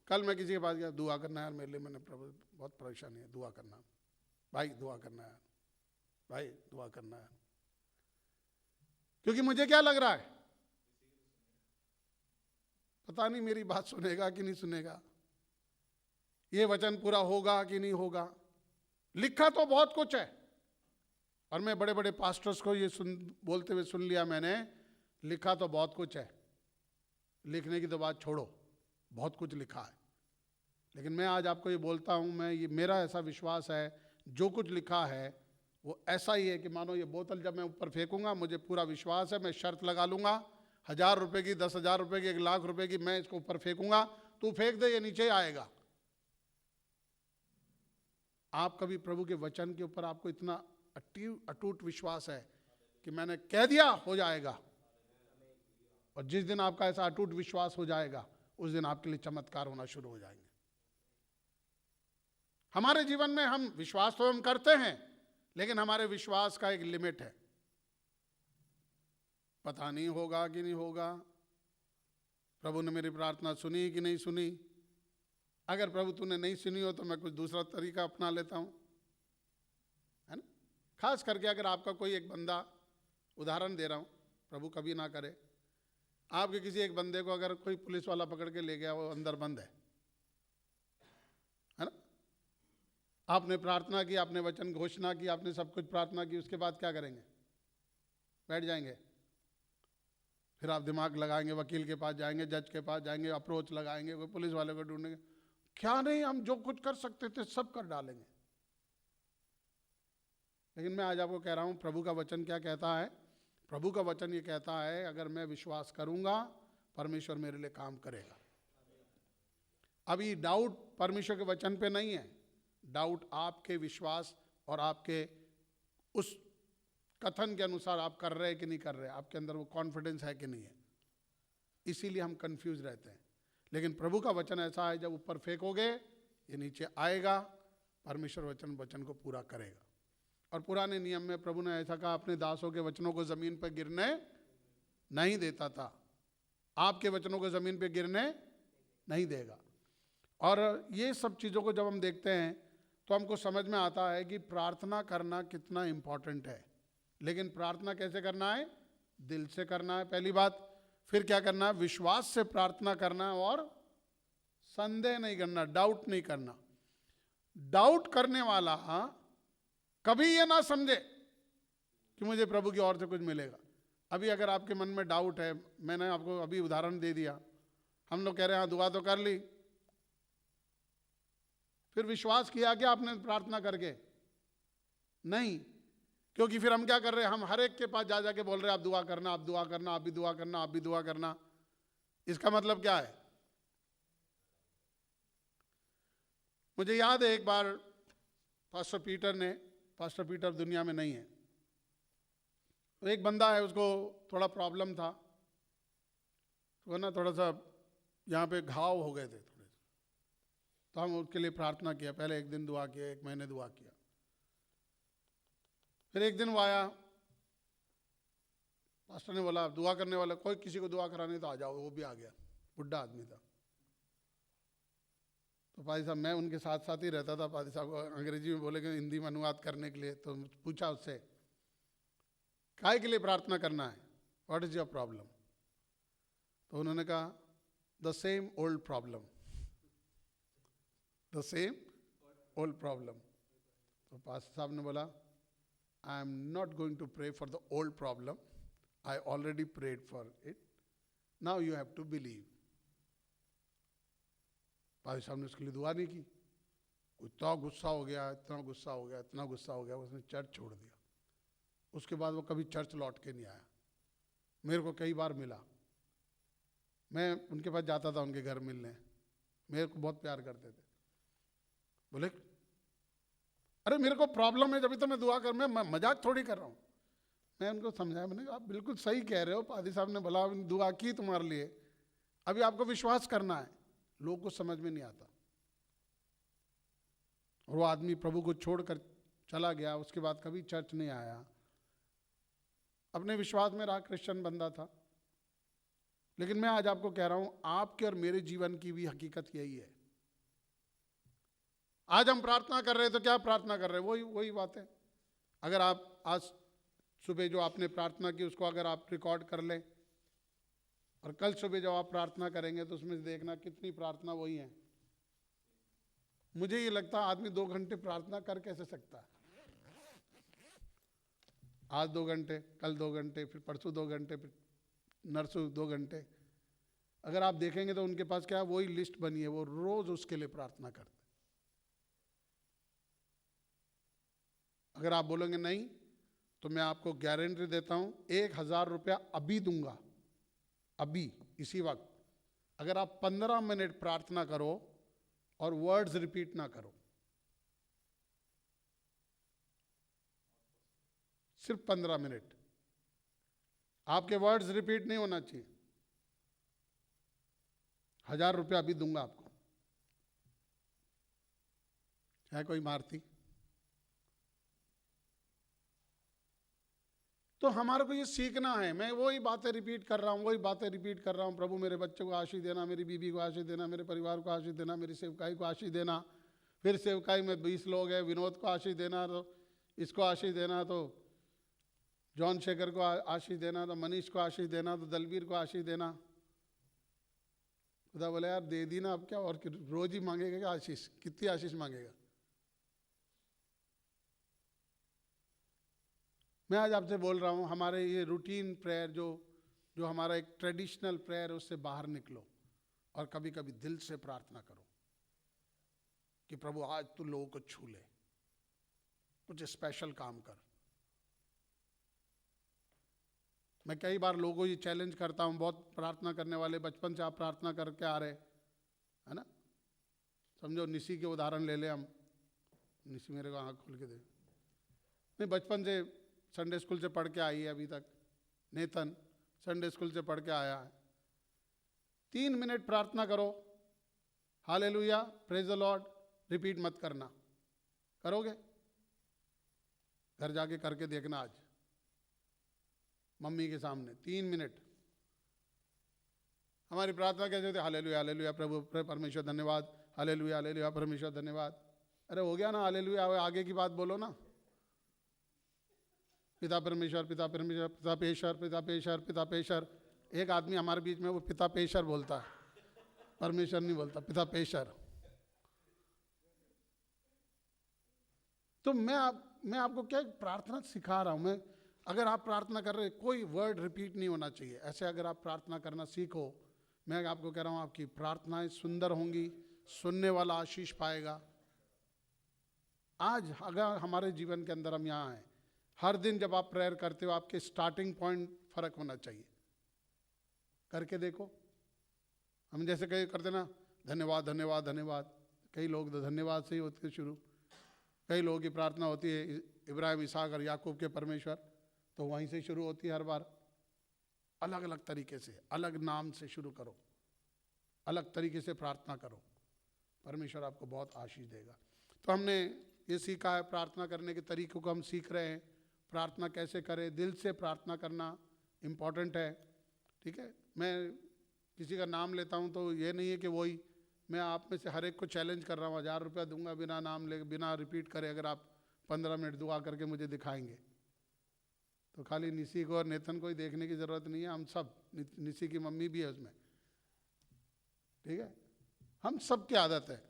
S1: कल मैं किसी के पास गया, दुआ करना यार मेरे लिए, मैंने प्रभु बहुत परेशानी है, दुआ करना भाई, दुआ करना यार भाई, दुआ करना यार। क्योंकि मुझे क्या लग रहा है, पता नहीं मेरी बात सुनेगा कि नहीं सुनेगा, ये वचन पूरा होगा कि नहीं होगा। लिखा तो बहुत कुछ है, और मैं बड़े बड़े पास्टर्स को ये बोलते हुए सुन लिया मैंने, लिखा तो बहुत कुछ है, लिखने की तो बात छोड़ो, बहुत कुछ लिखा है। लेकिन मैं आज आपको ये बोलता हूँ, मेरा ऐसा विश्वास है, जो कुछ लिखा है वो ऐसा ही है कि मानो ये बोतल जब मैं ऊपर फेंकूंगा, मुझे पूरा विश्वास है, मैं शर्त लगा लूंगा, 1000 रुपए की, 10,000 रुपए की, 1 लाख रुपए की, मैं इसको ऊपर फेंकूंगा, तू फेंक दे, ये नीचे आएगा। आप कभी प्रभु के वचन के ऊपर आपको इतना अटूट विश्वास है कि मैंने कह दिया हो जाएगा, और जिस दिन आपका ऐसा अटूट विश्वास हो जाएगा, उस दिन आपके लिए चमत्कार होना शुरू हो जाएंगे। हमारे जीवन में हम विश्वास तो हम करते हैं, लेकिन हमारे विश्वास का एक लिमिट है। पता नहीं होगा कि नहीं होगा, प्रभु ने मेरी प्रार्थना सुनी कि नहीं सुनी। अगर प्रभु तूने नहीं सुनी हो तो मैं कुछ दूसरा तरीका अपना लेता हूं, है ना। खास करके अगर आपका कोई एक बंदा, उदाहरण दे रहा हूं, प्रभु कभी ना करे, आपके किसी एक बंदे को अगर कोई पुलिस वाला पकड़ के ले गया, वो अंदर बंद है ना। आपने प्रार्थना की, आपने वचन घोषणा की, आपने सब कुछ प्रार्थना की, उसके बाद क्या करेंगे, बैठ जाएंगे। फिर आप दिमाग लगाएंगे, वकील के पास जाएंगे, जज के पास जाएंगे, अप्रोच लगाएंगे, कोई पुलिस वाले को ढूंढेंगे। क्या नहीं, हम जो कुछ कर सकते थे सब कर डालेंगे। लेकिन मैं आज आपको कह रहा हूं, प्रभु का वचन क्या कहता है। प्रभु का वचन ये कहता है, अगर मैं विश्वास करूंगा, परमेश्वर मेरे लिए काम करेगा। अभी डाउट परमेश्वर के वचन पे नहीं है, डाउट आपके विश्वास और आपके उस कथन के अनुसार आप कर रहे हैं कि नहीं कर रहे, आपके अंदर वो कॉन्फिडेंस है कि नहीं है। इसीलिए हम कंफ्यूज रहते हैं। लेकिन प्रभु का वचन ऐसा है, जब ऊपर फेंकोगे ये नीचे आएगा, परमेश्वर वचन को पूरा करेगा। और पुराने नियम में प्रभु ने ऐसा कहा, अपने दासों के वचनों को जमीन पर गिरने नहीं देता था, आपके वचनों को जमीन पर गिरने नहीं देगा। और ये सब चीज़ों को जब हम देखते हैं तो हमको समझ में आता है कि प्रार्थना करना कितना इम्पोर्टेंट है। लेकिन प्रार्थना कैसे करना है, दिल से करना है, पहली बात। फिर क्या करना है? विश्वास से प्रार्थना करना और संदेह नहीं करना, डाउट नहीं करना। डाउट करने वाला कभी ये ना समझे कि मुझे प्रभु की ओर से कुछ मिलेगा। अभी अगर आपके मन में डाउट है, मैंने आपको अभी उदाहरण दे दिया, हम लोग कह रहे हैं दुआ तो कर ली, फिर विश्वास किया क्या आपने प्रार्थना करके? नहीं, क्योंकि फिर हम क्या कर रहे हैं? हम हर एक के पास जा जाके बोल रहे हैं आप दुआ करना, आप दुआ करना, आप भी दुआ करना, आप भी दुआ करना। इसका मतलब क्या है? मुझे याद है एक बार पास्टर पीटर दुनिया में नहीं है, तो एक बंदा है, उसको थोड़ा प्रॉब्लम था, तो ना थोड़ा सा यहाँ पे घाव हो गए थे थोड़े से, तो हम उसके लिए प्रार्थना किया। पहले एक दिन दुआ किया, 1 महीने दुआ किया। फिर एक दिन वो आया, पास्टर ने बोला दुआ करने वाला कोई किसी को दुआ कराने तो आ जाओ। वो भी आ गया, बुढ़ा आदमी था। तो पादी साहब, मैं उनके साथ साथ ही रहता था, पादी साहब को अंग्रेजी में बोले कि हिंदी में अनुवाद करने के लिए, तो पूछा उससे काय के लिए प्रार्थना करना है, व्हाट इज योर प्रॉब्लम? तो उन्होंने कहा the same old problem, the same old problem. तो पास्टर साहब ने बोला I am not going to pray for the old problem, I already prayed for it, now you have to believe. पादी साहब ने उसके लिए दुआ नहीं की। इतना गुस्सा हो गया, इतना गुस्सा हो गया, इतना गुस्सा हो गया, उसने चर्च छोड़ दिया। उसके बाद वो कभी चर्च लौट के नहीं आया। मेरे को कई बार मिला, मैं उनके पास जाता था उनके घर मिलने, मेरे को बहुत प्यार करते थे। बोले अरे मेरे को प्रॉब्लम है, जब तो मैं दुआ कर, मैं मजाक थोड़ी कर रहा हूँ। मैं उनको समझाया, मैंने कहा आप बिल्कुल सही कह रहे हो, पादी साहब ने भला दुआ की तुम्हारे लिए, अभी आपको विश्वास करना है। लोगों को समझ में नहीं आता, और वो आदमी प्रभु को छोड़कर चला गया। उसके बाद कभी चर्च नहीं आया, अपने विश्वास में रहा, क्रिश्चियन बंदा था। लेकिन मैं आज आपको कह रहा हूं, आपके और मेरे जीवन की भी हकीकत यही है। आज हम प्रार्थना कर रहे हैं तो क्या प्रार्थना कर रहे हैं? वही बात है। अगर आप आज सुबह जो आपने प्रार्थना की उसको अगर आप रिकॉर्ड कर लें, और कल सुबह जब आप प्रार्थना करेंगे तो उसमें देखना कितनी प्रार्थना वही है। मुझे ये लगता है आदमी 2 घंटे प्रार्थना कर कैसे सकता है? आज 2 घंटे, कल 2 घंटे, फिर परसों 2 घंटे, फिर नरसों 2 घंटे। अगर आप देखेंगे तो उनके पास क्या है, वही लिस्ट बनी है, वो रोज उसके लिए प्रार्थना करते। अगर आप बोलेंगे नहीं, तो मैं आपको गारंटी देता हूं 1000 रुपया अभी दूंगा, अभी इसी वक्त, अगर आप 15 मिनट प्रार्थना करो और वर्ड्स रिपीट ना करो, सिर्फ 15 मिनट, आपके वर्ड्स रिपीट नहीं होना चाहिए, 1000 रुपया अभी दूंगा आपको। है कोई मारती? तो हमारे को ये सीखना है। मैं वही बातें रिपीट कर रहा हूँ, प्रभु मेरे बच्चे को आशीष देना, मेरी बीबी को आशीष देना, मेरे परिवार को आशीष देना, मेरी सेवकाई को आशीष देना। फिर सेवकाई में 20 लोग हैं, विनोद को आशीष देना, तो इसको आशीष देना, तो जॉन शेखर को आशीष देना, तो मनीष को आशीष देना, तो दलबीर को आशीष देना। खुदा बोले यार दे दी ना, अब क्या, और रोज ही मांगेगा क्या आशीष? कितनी आशीष मांगेगा? मैं आज आपसे बोल रहा हूँ, हमारे ये रूटीन प्रेयर जो हमारा एक ट्रेडिशनल प्रेयर है, उससे बाहर निकलो और कभी कभी दिल से प्रार्थना करो कि प्रभु आज तू लोगों को छू ले, कुछ स्पेशल काम कर। मैं कई बार लोगों को ये चैलेंज करता हूँ, बहुत प्रार्थना करने वाले बचपन से आप प्रार्थना करके आ रहे है ना। समझो निशी के उदाहरण ले ले हम, निशी मेरे को आँख खोल के दे, नहीं बचपन से संडे स्कूल से पढ़ के आई है अभी तक। नेतन संडे स्कूल से पढ़ के आया है। 3 मिनट प्रार्थना करो, hallelujah, praise the Lord, repeat मत करना। करोगे? घर जाके करके देखना आज मम्मी के सामने 3 मिनट। हमारी प्रार्थना कैसे होती है? हालेलुया हालेलुया प्रभु परमेश्वर धन्यवाद, हालेलुया हालेलुया परमेश्वर धन्यवाद। अरे हो गया ना हालेलुया, आगे की बात बोलो ना। पिता परमेश्वर, पिता परमेश्वर, पिता पेशर, पिता पेशर, पिता पेशर, एक आदमी हमारे बीच में वो पिता पेशर बोलता है, परमेश्वर नहीं बोलता, पिता पेशर। तो मैं आपको क्या प्रार्थना सिखा रहा हूं। मैं, अगर आप प्रार्थना कर रहे, कोई वर्ड रिपीट नहीं होना चाहिए। ऐसे अगर आप प्रार्थना करना सीखो, मैं आपको कह रहा हूं आपकी प्रार्थनाएं सुंदर होंगी, सुनने वाला आशीष पाएगा। आज अगर हमारे जीवन के अंदर हम यहाँ हैं, हर दिन जब आप प्रेयर करते हो, आपके स्टार्टिंग पॉइंट फर्क होना चाहिए। करके देखो। हम जैसे कहीं करते ना, धन्यवाद धन्यवाद धन्यवाद, कई लोग तो धन्यवाद से ही होते हैं शुरू। कई लोगों की प्रार्थना होती है इब्राहिम, इसहाक और याकूब के परमेश्वर, तो वहीं से शुरू होती है हर बार। अलग अलग तरीके से, अलग नाम से शुरू करो, अलग तरीके से प्रार्थना करो, परमेश्वर आपको बहुत आशीष देगा। तो हमने ये सीखा है, प्रार्थना करने के तरीकों को हम सीख रहे हैं। प्रार्थना कैसे करें, दिल से प्रार्थना करना इम्पॉर्टेंट है, ठीक है। मैं किसी का नाम लेता हूँ तो ये नहीं है कि वही, मैं आप में से हर एक को चैलेंज कर रहा हूँ, 1000 रुपया दूंगा बिना नाम ले, बिना रिपीट करे, अगर आप 15 मिनट दुआ करके मुझे दिखाएंगे। तो खाली निशी को और नेतन को ही देखने की ज़रूरत नहीं है, हम सब, निशी की मम्मी भी है उसमें, ठीक है। हम सब की आदत है,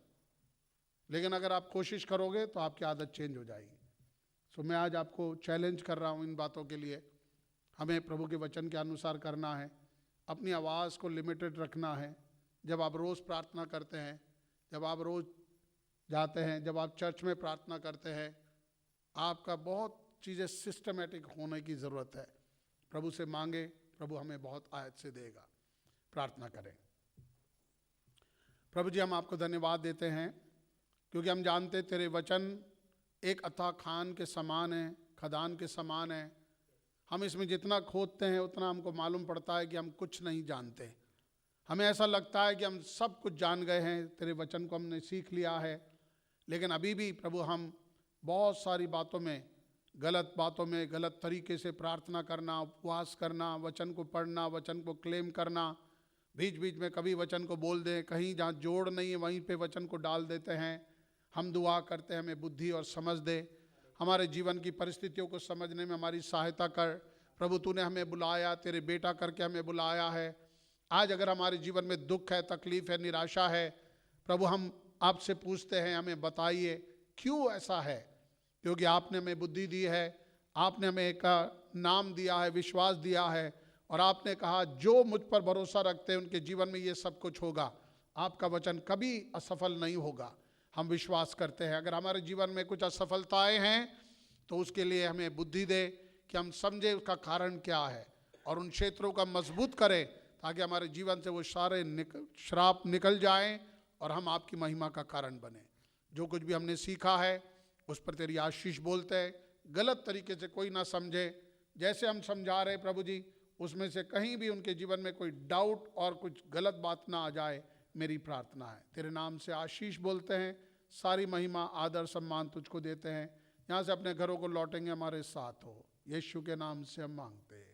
S1: लेकिन अगर आप कोशिश करोगे तो आपकी आदत चेंज हो जाएगी। सो मैं आज आपको चैलेंज कर रहा हूँ इन बातों के लिए। हमें प्रभु के वचन के अनुसार करना है, अपनी आवाज़ को लिमिटेड रखना है। जब आप रोज़ प्रार्थना करते हैं, जब आप रोज़ जाते हैं, जब आप चर्च में प्रार्थना करते हैं, आपका बहुत चीज़ें सिस्टमेटिक होने की ज़रूरत है। प्रभु से मांगे, प्रभु हमें बहुत आयत से देगा। प्रार्थना करें। प्रभु जी, हम आपको धन्यवाद देते हैं क्योंकि हम जानते तेरे वचन एक अथाह खान के समान है, खदान के समान है। हम इसमें जितना खोदते हैं उतना हमको मालूम पड़ता है कि हम कुछ नहीं जानते। हमें ऐसा लगता है कि हम सब कुछ जान गए हैं, तेरे वचन को हमने सीख लिया है, लेकिन अभी भी प्रभु हम बहुत सारी बातों में, गलत बातों में, गलत तरीके से प्रार्थना करना, उपवास करना, वचन को पढ़ना, वचन को क्लेम करना, बीच बीच में कभी वचन को बोल दें, कहीं जहाँ जोड़ नहीं है वहीं पे वचन को डाल देते हैं। हम दुआ करते हैं हमें बुद्धि और समझ दे, हमारे जीवन की परिस्थितियों को समझने में हमारी सहायता कर। प्रभु तूने हमें बुलाया, तेरे बेटा करके हमें बुलाया है। आज अगर हमारे जीवन में दुख है, तकलीफ है, निराशा है, प्रभु हम आपसे पूछते हैं, हमें बताइए क्यों ऐसा है। क्योंकि आपने हमें बुद्धि दी है, आपने हमें एक नाम दिया है, विश्वास दिया है, और आपने कहा जो मुझ पर भरोसा रखते हैं उनके जीवन में ये सब कुछ होगा। आपका वचन कभी असफल नहीं होगा, हम विश्वास करते हैं। अगर हमारे जीवन में कुछ असफलताएं हैं तो उसके लिए हमें बुद्धि दे कि हम समझे उसका कारण क्या है, और उन क्षेत्रों का मजबूत करें ताकि हमारे जीवन से वो सारे श्राप निकल जाएं और हम आपकी महिमा का कारण बने। जो कुछ भी हमने सीखा है उस पर तेरी आशीष बोलते हैं, गलत तरीके से कोई ना समझे। जैसे हम समझा रहे प्रभु जी, उसमें से कहीं भी उनके जीवन में कोई डाउट और कुछ गलत बात ना आ जाए, मेरी प्रार्थना है। तेरे नाम से आशीष बोलते हैं, सारी महिमा आदर सम्मान तुझको देते हैं। यहाँ से अपने घरों को लौटेंगे, हमारे साथ हो, यीशु के नाम से हम मांगते हैं।